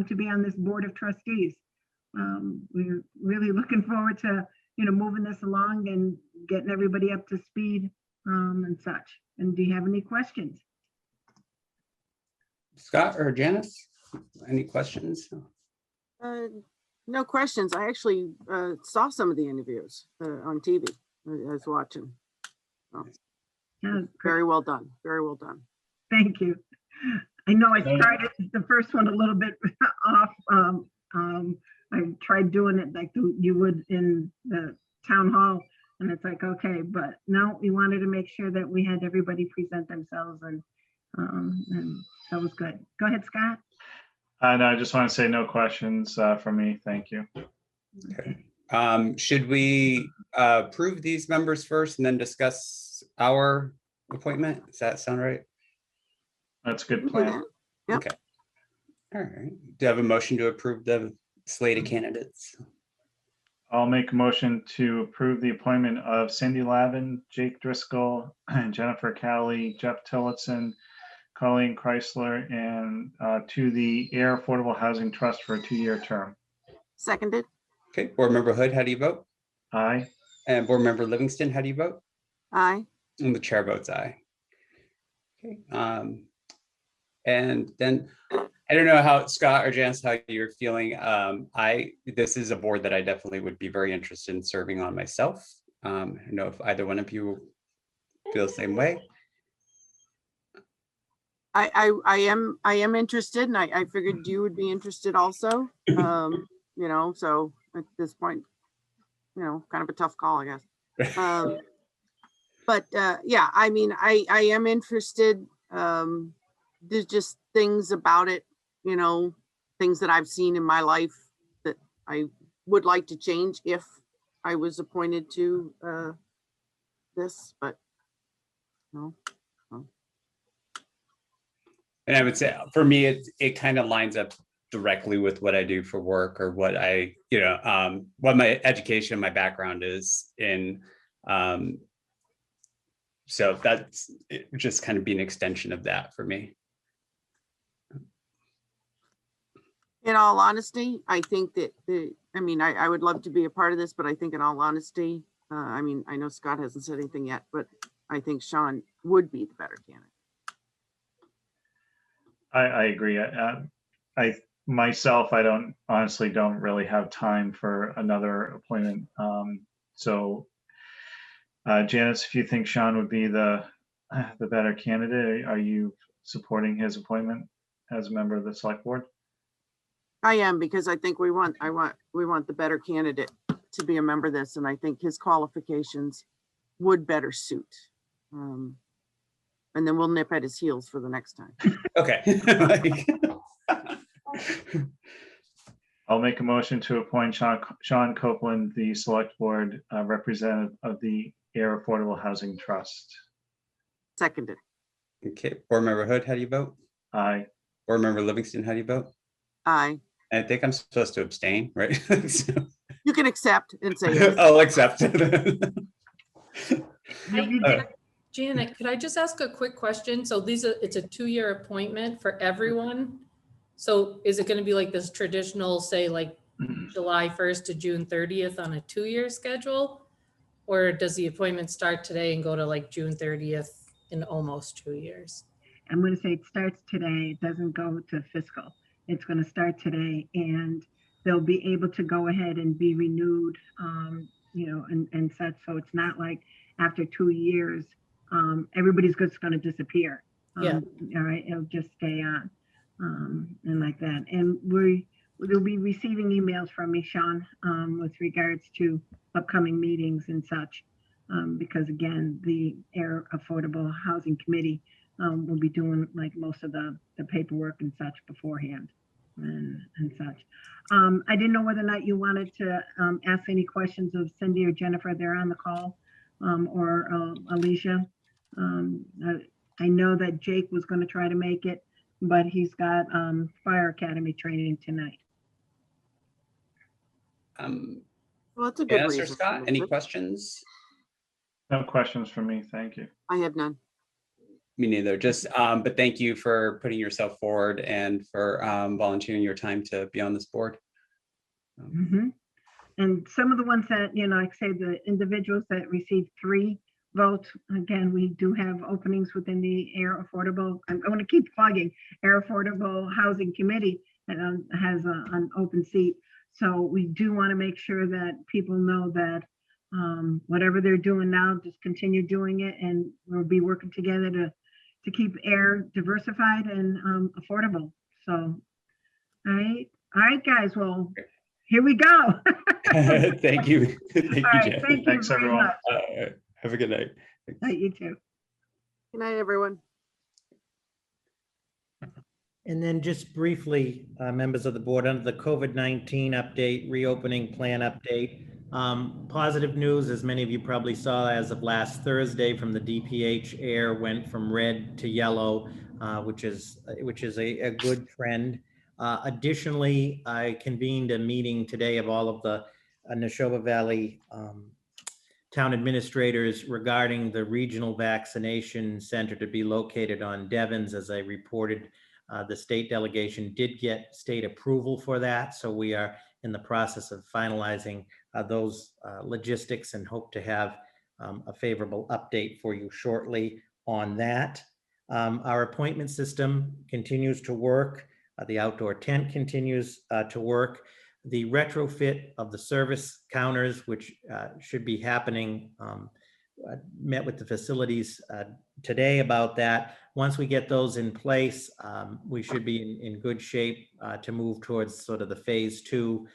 to be on this Board of Trustees. We're really looking forward to moving this along and getting everybody up to speed and such. And do you have any questions? Scott or Janice, any questions? No questions. I actually saw some of the interviews on TV. I was watching. Oh, Yeah, very well done. Very well done. thank you. I know I started the first one a little bit off. I tried doing it like you would in the town hall, and it's like, okay, but no, we wanted to make sure that we had everybody present themselves, and that was good. Go ahead, Scott. No, I just want to say no questions from me. Thank you. Okay. Should we approve these members first and then discuss our appointment? Does that sound right? That's a good plan. Yep. Okay. All right. Do you have a motion to approve the slate of candidates? I'll make a motion to approve the appointment of Cindy Lavin, Jake Driscoll, and Jennifer Cowley, Jeff Tillotson, Colleen Chrysler, and to the Ayer Affordable Housing Trust for a 2-year term. Seconded. Okay. Board Member Hood, how do you vote? Aye. And Board Member Livingston, how do you vote? Aye. And the chair votes aye. Okay. And then I don't know how Scott or Janice, how you're feeling. This is a board that I definitely would be very interested in serving on myself. I don't know if either one of you feel the same way. I am interested, and I figured you would be interested also. So at this point, kind of a tough call, I guess. But yeah, I mean, I am interested. There's just things about it, things that I've seen in my life that I would like to change if I was appointed to this, but no. And I would say for me, it kind of lines up directly with what I do for work or what I, what my education, my background is in. So that's it would just kind of be an extension of that for me. In all honesty, I think that I would love to be a part of this, but I think in all honesty, I know Scott hasn't said anything yet, but I think Sean would be the better candidate. I agree. I myself, I honestly don't really have time for another appointment. So Janice, if you think Sean would be the better candidate, are you supporting his appointment as a member of the select board? I am, because I think we want the better candidate to be a member of this, and I think his qualifications would better suit. And then we'll nip at his heels for the next time. Okay. I'll make a motion to appoint Sean Copeland, the select board representative of the Ayer Affordable Housing Trust. Seconded. Okay, Board Member Hood, how do you vote? Aye. Board Member Livingston, how do you vote? Aye. I think I'm supposed to abstain, right? So, You can accept and say yes. I'll accept. Janet, could I just ask a quick question? So it's a 2-year appointment for everyone. So is it going to be like this traditional, say like July 1st to June 30th on a 2-year schedule? Or does the appointment start today and go to like June 30th in almost 2 years? I'm going to say it starts today. It doesn't go to fiscal. It's going to start today, and they'll be able to go ahead and be renewed, and such. So it's not like after 2 years, everybody's just going to disappear. Yeah. All right. It'll just stay on, and like that. And we'll be receiving emails from me, Sean, with regards to upcoming meetings and such, because again, the Ayer Affordable Housing Committee will be doing like most of the paperwork and such beforehand and such. I didn't know whether or not you wanted to ask any questions of Cindy or Jennifer. They're on the call, or Alicia. I know that Jake was going to try to make it, but he's got Fire Academy training tonight. Well, that's a good Janice or reason. Scott, any questions? No questions from me. Thank you. I have none. Me neither. Just, but thank you for putting yourself forward and for volunteering your time to be on this board. And some of the ones that, like I say, the individuals that received 3 votes, again, we do have openings within the Ayer Affordable. I'm going to keep plugging Ayer Affordable Housing Committee that has an open seat. So we do want to make sure that people know that whatever they're doing now, just continue doing it, and we'll be working together to keep Ayer diversified and affordable. So, all right, guys. Well, here we go. Thank you. Thank you, Right, Jen. thank you Thanks, very everyone. much. Have a good night. Night, you too. Good night, everyone. And then just briefly, members of the board, under the COVID-19 update, reopening plan update, positive news, as many of you probably saw as of last Thursday, from the DPH, Ayer went from red to yellow, which is a good trend. Additionally, I convened a meeting today of all of the Neshoba Valley town administrators regarding the regional vaccination center to be located on Devens. As I reported, the state delegation did get state approval for that. So we are in the process of finalizing those logistics and hope to have a favorable update for you shortly on that. Our appointment system continues to work. The outdoor tent continues to work. The retrofit of the service counters, which should be happening, met with the facilities today about that. Once we get those in place, we should be in good shape to move towards sort of the phase 2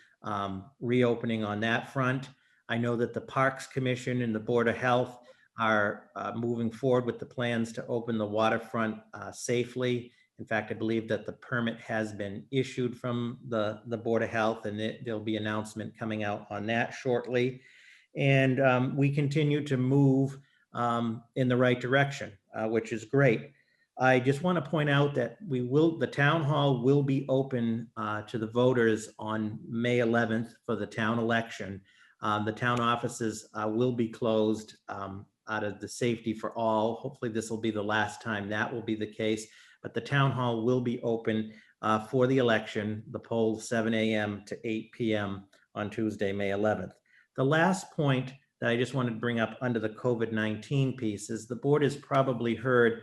reopening on that front. I know that the Parks Commission and the Board of Health are moving forward with the plans to open the waterfront safely. In fact, I believe that the permit has been issued from the Board of Health, and there'll be an announcement coming out on that shortly. And we continue to move in the right direction, which is great. I just want to point out that the town hall will be open to the voters on May 11th for the town election. The town offices will be closed out of the safety for all. Hopefully this will be the last time that will be the case, but the town hall will be open for the election, the polls 7 a.m. to 8 p.m. on Tuesday, May 11th. The last point that I just wanted to bring up under the COVID-19 piece is the board has probably heard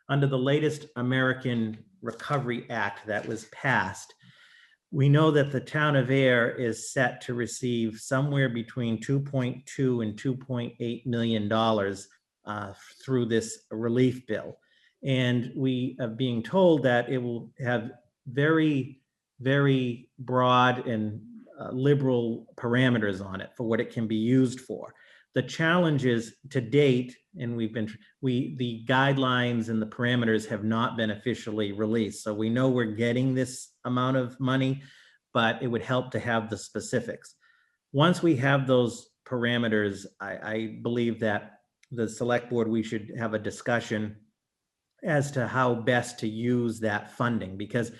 under the latest American Recovery Act that was passed, we know that the town of Ayer is set to receive somewhere between $2.2 and $2.8 million through this relief bill. And we are being told that it will have very, very broad and liberal parameters on it for what it can be used for. The challenge is to date, and the guidelines and the parameters have not been officially released. So we know we're getting this amount of money, but it would help to have the specifics. Once we have those parameters, I believe that the select board, we should have a discussion as to how best to use that funding, because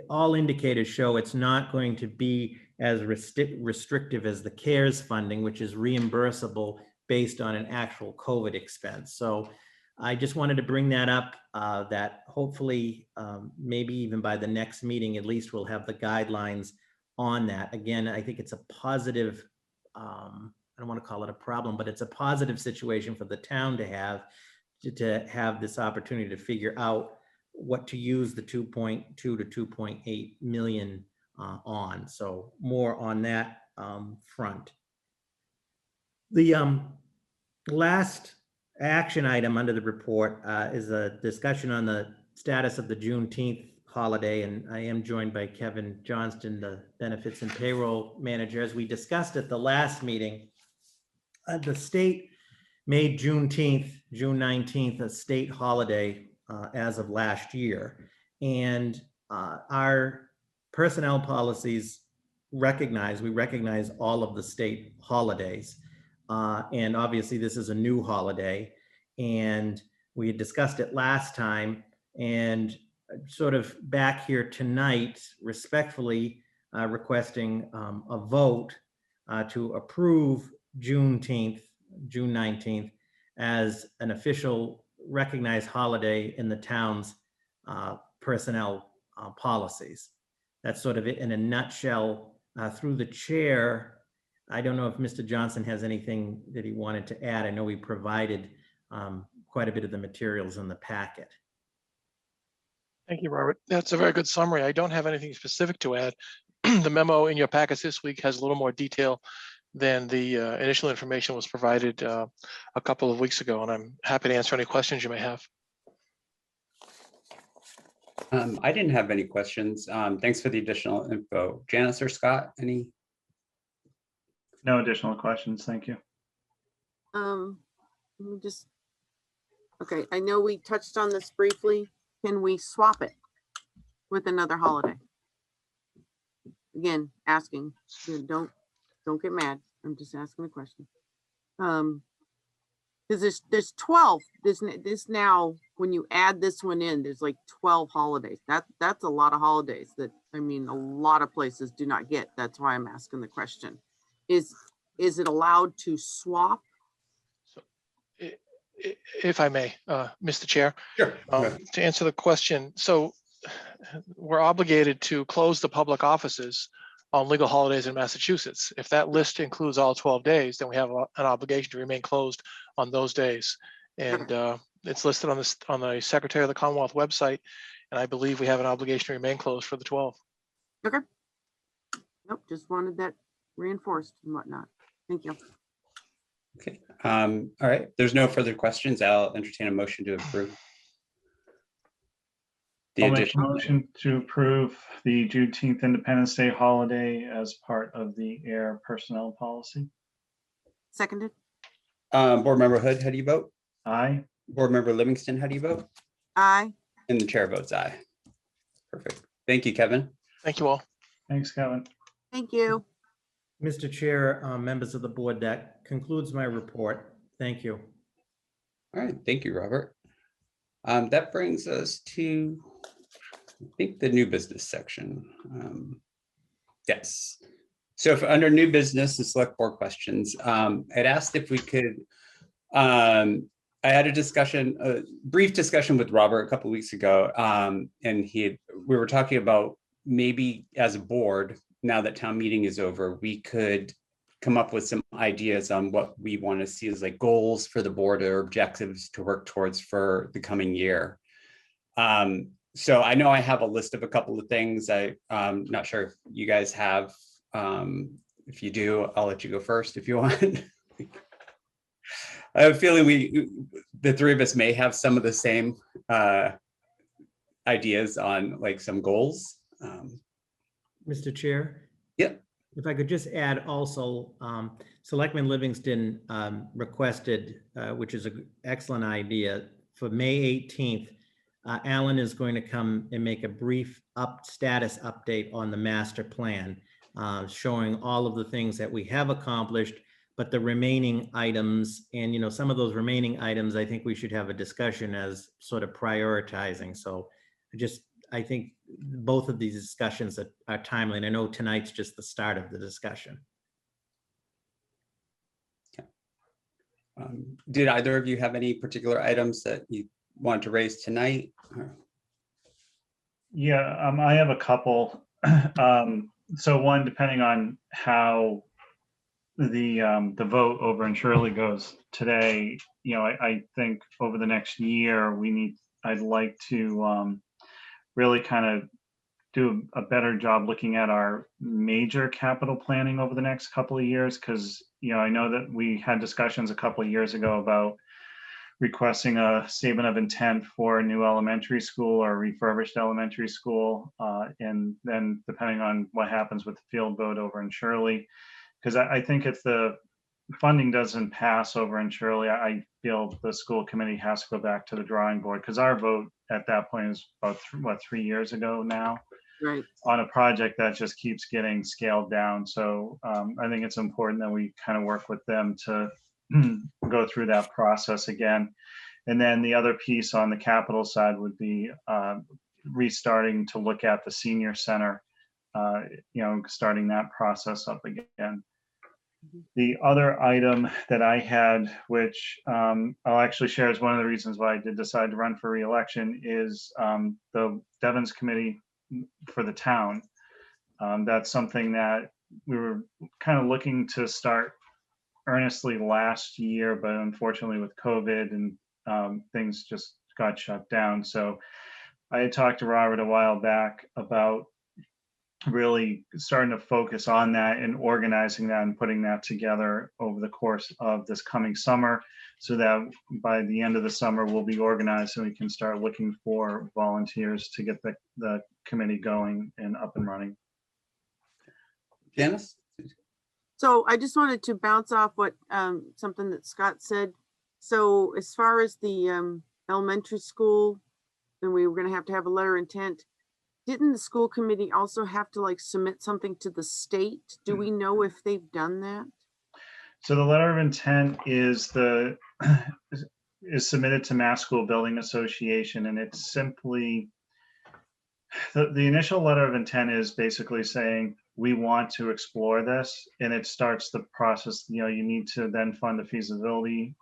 all indicators show it's not going to be as restrictive as the CARES funding, which is reimbursable based on an actual COVID expense. So I just wanted to bring that up, that hopefully maybe even by the next meeting, at least we'll have the guidelines on that. Again, I think it's a positive, I don't want to call it a problem, but it's a positive situation for the town to have this opportunity to figure out what to use the 2.2 to 2.8 million on. So more on that front. The last action item under the report is a discussion on the status of the Juneteenth holiday, and I am joined by Kevin Johnston, the benefits and payroll manager. As we discussed at the last meeting, the state made Juneteenth, June 19th, a state holiday as of last year. And our personnel policies we recognize all of the state holidays. And obviously this is a new holiday. And we had discussed it last time, and sort of back here tonight, respectfully requesting a vote to approve Juneteenth, June 19th, as an official recognized holiday in the town's personnel policies. That's sort of it in a nutshell. Through the chair, I don't know if Mr. Johnson has anything that he wanted to add. I know we provided quite a bit of the materials in the packet. Thank you, Robert. That's a very good summary. I don't have anything specific to add. The memo in your packets this week has a little more detail than the initial information was provided a couple of weeks ago, and I'm happy to answer any questions you may have. I didn't have any questions. Thanks for the additional info. Janice or Scott, any? No additional questions. Thank you. Let me just, okay, I know we touched on this briefly. Can we swap it with another holiday? Again, asking, don't get mad. I'm just asking a question. Because there's 12, this now, when you add this one in, there's like 12 holidays. That's a lot of holidays that, I mean, a lot of places do not get. That's why I'm asking the question. Is it allowed to swap? So, if I may, Mr. Chair, Sure. to answer the question, so we're obligated to close the public offices on legal holidays in Massachusetts. If that list includes all 12 days, then we have an obligation to remain closed on those days. And it's listed on the Secretary of the Commonwealth website, and I believe we have an obligation to remain closed for the 12. Okay. Nope, just wanted that reinforced and whatnot. Thank you. Okay. All right. There's no further questions. I'll entertain a motion to approve. The I'll make a additional motion to approve the Juneteenth Independence Day holiday as part of the Ayer personnel policy. Seconded. Board Member Hood, how do you vote? Aye. Board Member Livingston, how do you vote? Aye. And the chair votes aye. Perfect. Thank you, Kevin. Thank you all. Thanks, Kevin. Thank you. Mr. Chair, members of the board, that concludes my report. Thank you. All right. Thank you, Robert. That brings us to, I think, the new business section. Yes. So if under new business and select board questions, I'd asked if we could, I had a discussion, a brief discussion with Robert a couple of weeks ago, and we were talking about maybe as a board, now that town meeting is over, we could come up with some ideas on what we want to see as like goals for the board or objectives to work towards for the coming year. So I know I have a list of a couple of things. I'm not sure if you guys have. If you do, I'll let you go first if you want. I have a feeling the three of us may have some of the same ideas on like some goals. Mr. Chair? Yep. If I could just add also, Selectman Livingston requested, which is an excellent idea, for May 18th, Alan is going to come and make a brief status update on the master plan, showing all of the things that we have accomplished, but the remaining items, and some of those remaining items, I think we should have a discussion as sort of prioritizing. So I think both of these discussions are timely, and I know tonight's just the start of the discussion. Did either of you have any particular items that you want to raise tonight? Yeah, I have a couple. So one, depending on how the vote over in Shirley goes today, I think over the next year, I'd like to really kind of do a better job looking at our major capital planning over the next couple of years. Because, I know that we had discussions a couple of years ago about requesting a statement of intent for a new elementary school or refurbished elementary school. And then depending on what happens with the field vote over in Shirley, because I think if the funding doesn't pass over in Shirley, I feel the school committee has to go back to the drawing board, because our vote at that point is about 3 years ago now, Right. on a project that just keeps getting scaled down. So I think it's important that we kind of work with them to go through that process again. And then the other piece on the capital side would be restarting to look at the senior center, starting that process up again. The other item that I had, which I'll actually share as one of the reasons why I did decide to run for re-election, is the Devens Committee for the town. That's something that we were kind of looking to start earnestly last year, but unfortunately with COVID and things just got shut down. So I had talked to Robert a while back about really starting to focus on that and organizing that and putting that together over the course of this coming summer, so that by the end of the summer we'll be organized and we can start looking for volunteers to get the committee going and up and running. Janice? So I just wanted to bounce off what something that Scott said. So as far as the elementary school, then we were going to have a letter of intent. Didn't the school committee also have to like submit something to the state? Do we know if they've done that? So the letter of intent is submitted to Mass School Building Association, and it's simply the initial letter of intent is basically saying we want to explore this, and it starts the process. You need to then fund a feasibility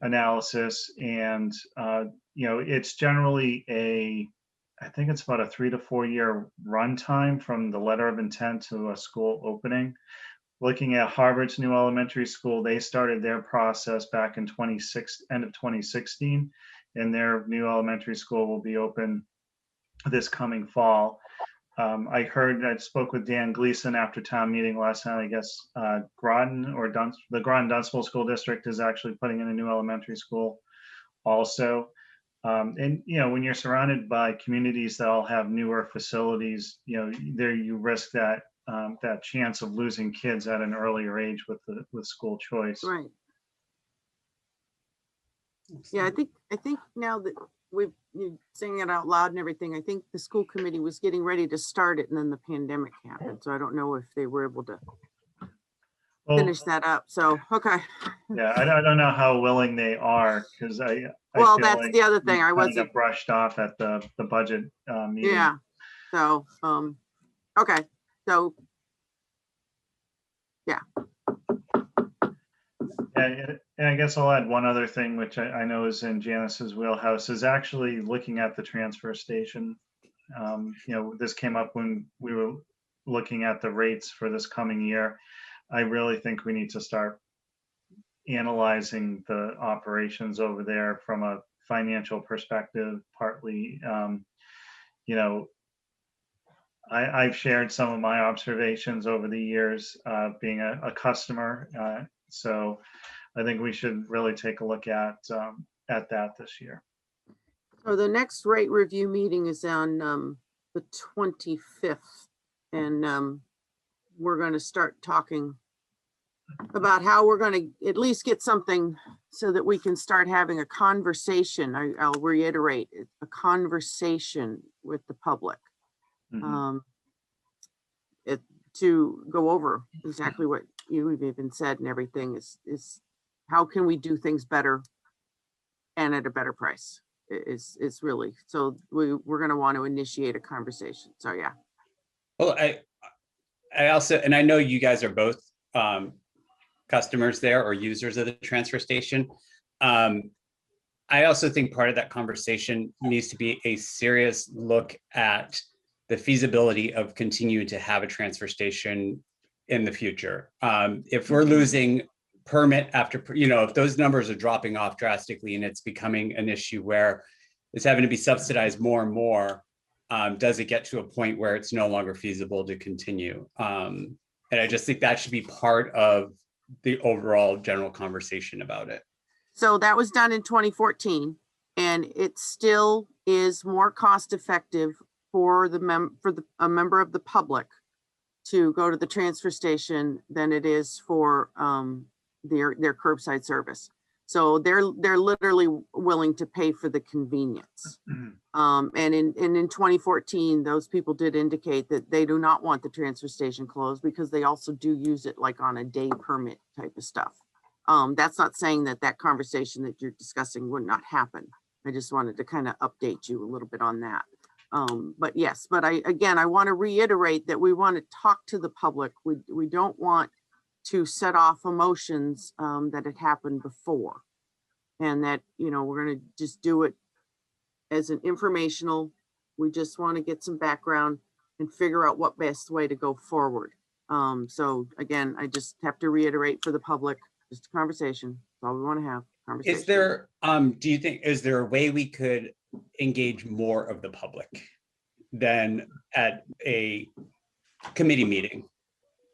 analysis, and it's generally I think it's about a 3 to 4 year run time from the letter of intent to a school opening. Looking at Harvard's new elementary school, they started their process back in end of 2016, and their new elementary school will be open this coming fall. I spoke with Dan Gleason after town meeting last night. I guess the Groton Dunstable School District is actually putting in a new elementary school also. And when you're surrounded by communities that all have newer facilities, there you risk that chance of losing kids at an earlier age with school choice. Right. Yeah, I think now that you're saying it out loud and everything, I think the school committee was getting ready to start it, and then the pandemic happened. So I don't know if they were able to. Well, finish that up. So, okay. yeah, I don't know how willing they are, because I Well, feel that's like the other we thing. I kind of wasn't, got brushed off at the budget meeting. yeah. So, okay. So, And I guess I'll add one other thing, which I know is in Janice's wheelhouse, is actually looking at the transfer station. This came up when we were looking at the rates for this coming year. I really think we need to start analyzing the operations over there from a financial perspective, partly, I've shared some of my observations over the years, being a customer. So I think we should really take a look at that this year. so the next rate review meeting is on, the 25th. And, we're going to start talking about how we're going to at least get something so that we can start having a conversation. I'll reiterate, a conversation with the public. Mhm. To go over exactly what you've even said and everything is how can we do things better and at a better price is really, so we're going to want to initiate a conversation. So yeah. Well, I also, and I know you guys are both customers there or users of the transfer station. I also think part of that conversation needs to be a serious look at the feasibility of continuing to have a transfer station in the future. If we're losing permit after, if those numbers are dropping off drastically and it's becoming an issue where it's having to be subsidized more and more, does it get to a point where it's no longer feasible to continue? And I just think that should be part of the overall general conversation about it. So that was done in 2014, and it still is more cost effective for a member of the public to go to the transfer station than it is for their curbside service. So they're literally willing to pay for the convenience. And in 2014, those people did indicate that they do not want the transfer station closed because they also do use it like on a day permit type of stuff. That's not saying that conversation that you're discussing would not happen. I just wanted to kind of update you a little bit on that. But yes, but I want to reiterate that we want to talk to the public. We don't want to set off emotions that had happened before. And that, we're going to just do it as an informational. We just want to get some background and figure out what best way to go forward. So again, I just have to reiterate for the public, just a conversation. That's all we want to have. Conversation. Is there, do you think, is there a way we could engage more of the public than at a committee meeting?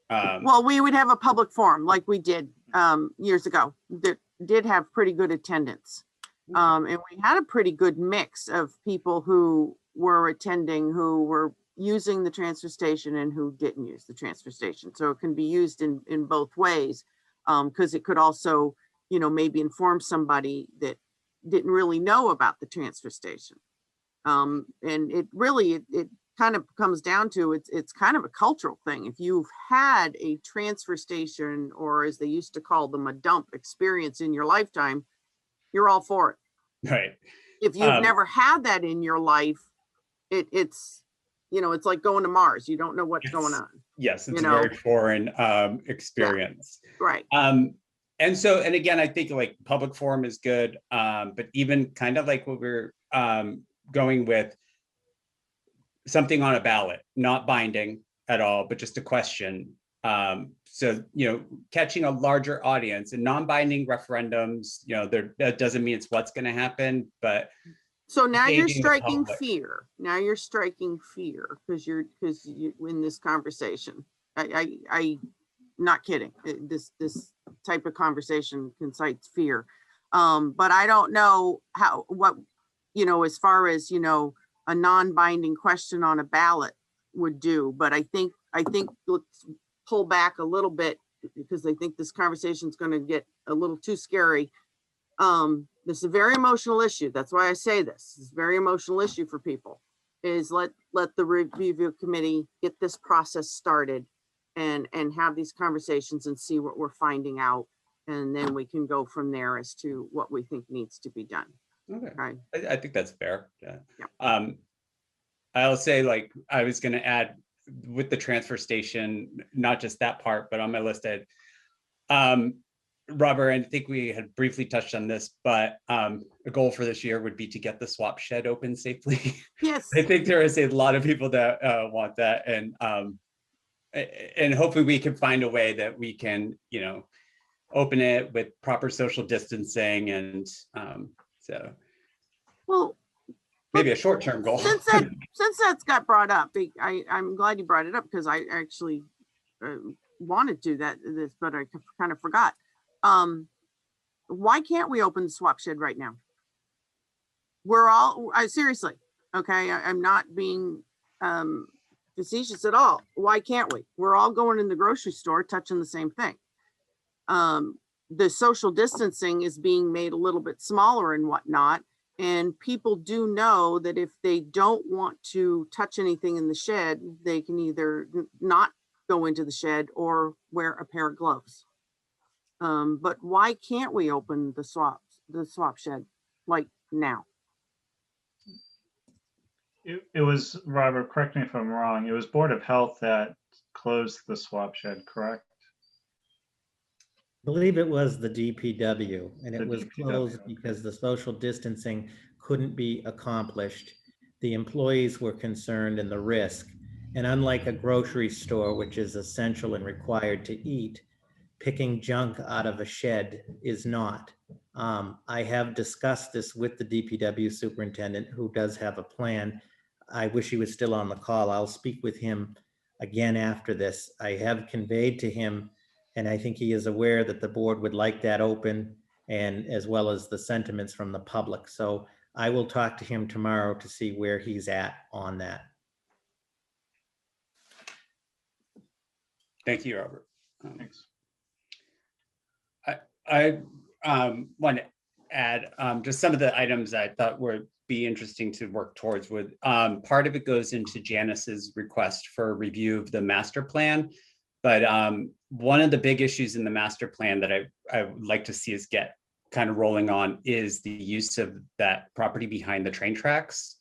Well, we would have a public forum like we did years ago that did have pretty good attendance. And we had a pretty good mix of people who were attending, who were using the transfer station and who didn't use the transfer station. So it can be used in both ways, because it could also, maybe inform somebody that didn't really know about the transfer station. And it really, it kind of comes down to, it's kind of a cultural thing. If you've had a transfer station, or as they used to call them, a dump experience in your lifetime, you're all for it. Right. If you've never had that in your life, it's like going to Mars. You don't know what's going on. Yes, it's a very foreign experience. Yeah, right. And again, I think like public forum is good, but even kind of like what we're going with, something on a ballot, not binding at all, but just a question. So, catching a larger audience, and non-binding referendums, that doesn't mean it's what's going to happen, but. So now you're striking fear. Now you're striking fear because you in this conversation. I not kidding. This type of conversation incites fear. But I don't know what as far as a non-binding question on a ballot would do. But I think let's pull back a little bit, because I think this conversation is going to get a little too scary. This is a very emotional issue. That's why I say this. It's a very emotional issue for people. Is let the review committee get this process started, and have these conversations and see what we're finding out. And then we can go from there as to what we think needs to be done. Okay, Right. I think that's fair. Yeah. Yeah. I'll say, like, I was going to add with the transfer station, not just that part, but on my list, Robert, I think we had briefly touched on this, but a goal for this year would be to get the swap shed open safely. Yes. I think there is a lot of people that want that, and hopefully we can find a way that we can, open it with proper social distancing, and so Well, maybe a short-term goal. since that's got brought up, I'm glad you brought it up, because I actually wanted to do this, but I kind of forgot. Why can't we open the swap shed right now? We're all, seriously, okay, I'm not being facetious at all. Why can't we? We're all going in the grocery store touching the same thing. The social distancing is being made a little bit smaller and whatnot. And people do know that if they don't want to touch anything in the shed, they can either not go into the shed or wear a pair of gloves. But why can't we open the swap shed like now? It was, Robert, correct me if I'm wrong, it was Board of Health that closed the swap shed, correct? I believe it was the DPW, and it The was DPW, closed okay. because the social distancing couldn't be accomplished. The employees were concerned in the risk. And unlike a grocery store, which is essential and required to eat, picking junk out of a shed is not. I have discussed this with the DPW superintendent, who does have a plan. I wish he was still on the call. I'll speak with him again after this. I have conveyed to him, and I think he is aware that the board would like that open, and as well as the sentiments from the public. So I will talk to him tomorrow to see where he's at on that. Thank you, Robert. Thanks. I want to add just some of the items I thought would be interesting to work towards. With part of it goes into Janice's request for a review of the master plan, but one of the big issues in the master plan that I would like to see us get kind of rolling on is the use of that property behind the train tracks,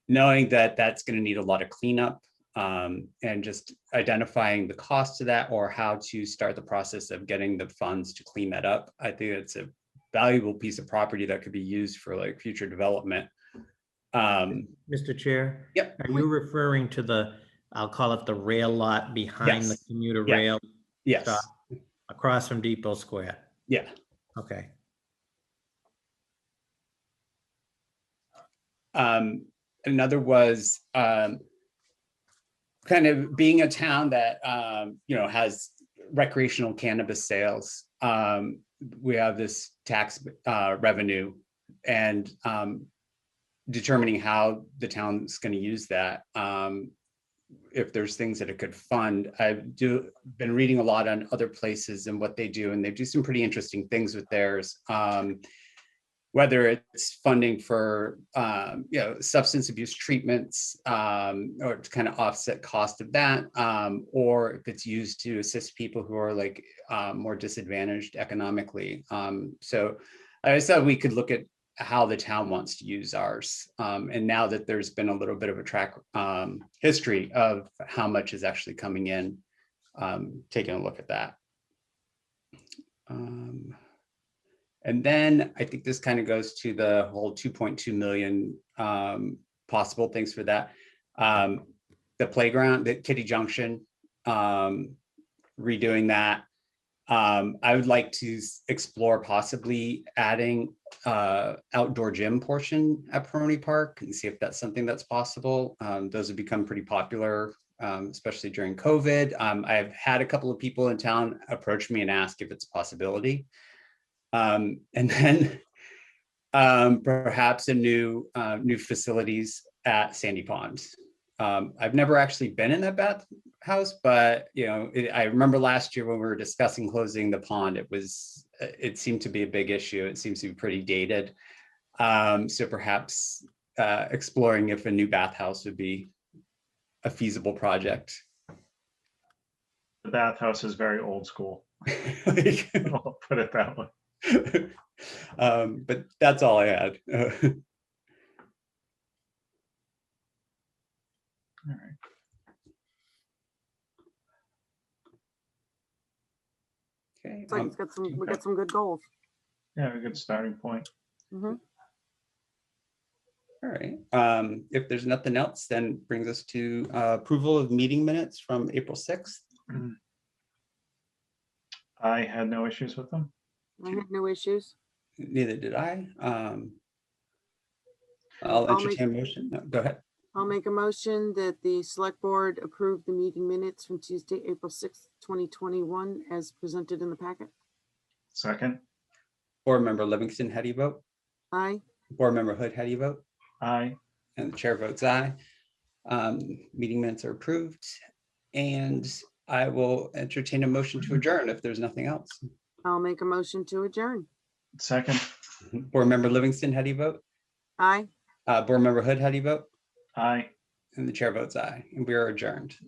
knowing that that's going to need a lot of cleanup. And just identifying the cost of that, or how to start the process of getting the funds to clean that up. I think it's a valuable piece of property that could be used for like future development. Mr. Chair? Yep. Are you referring to the, I'll call it the rail lot behind the Yes. commuter Yes. rail Yes. stop across from Depot Square? Yeah. Okay. Another was kind of being a town that has recreational cannabis sales. We have this tax revenue, and determining how the town's going to use that. If there's things that it could fund. I've been reading a lot on other places and what they do, and they do some pretty interesting things with theirs. Whether it's funding for substance abuse treatments, or to kind of offset cost of that, or if it's used to assist people who are like more disadvantaged economically. So I just thought we could look at how the town wants to use ours. And now that there's been a little bit of a track history of how much is actually coming in, taking a look at that. And then I think this kind of goes to the whole 2.2 million possible things for that. The playground, the Kitty Junction, redoing that. I would like to explore possibly adding outdoor gym portion at Peroni Park and see if that's something that's possible. Those have become pretty popular, especially during COVID. I've had a couple of people in town approach me and ask if it's a possibility. And then perhaps a new facilities at Sandy Pond. I've never actually been in that bathhouse, but I remember last year when we were discussing closing the pond, it seemed to be a big issue. It seems to be pretty dated. So perhaps exploring if a new bathhouse would be a feasible project. The bathhouse is very old school. Like, I'll put it that way. but that's all I had. All right. Okay. It's like it's got some, we got some good goals. Yeah, a good starting point. Mhm. All right. If there's nothing else, then brings us to approval of meeting minutes from April 6th. I had no issues with them. I had no issues. Neither did I. I'll I'll make- entertain a motion. No, go ahead. I'll make a motion that the select board approve the meeting minutes from Tuesday, April 6th, 2021, as presented in the packet. Second, Board Member Livingston, how do you vote? Aye. Board Member Hood, how do you vote? aye. And the chair votes aye. Meeting minutes are approved. And I will entertain a motion to adjourn if there's nothing else. I'll make a motion to adjourn. Second, Board Member Livingston, how do you vote? Aye. Board Member Hood, how do you vote? aye. And the chair votes aye, and we are adjourned.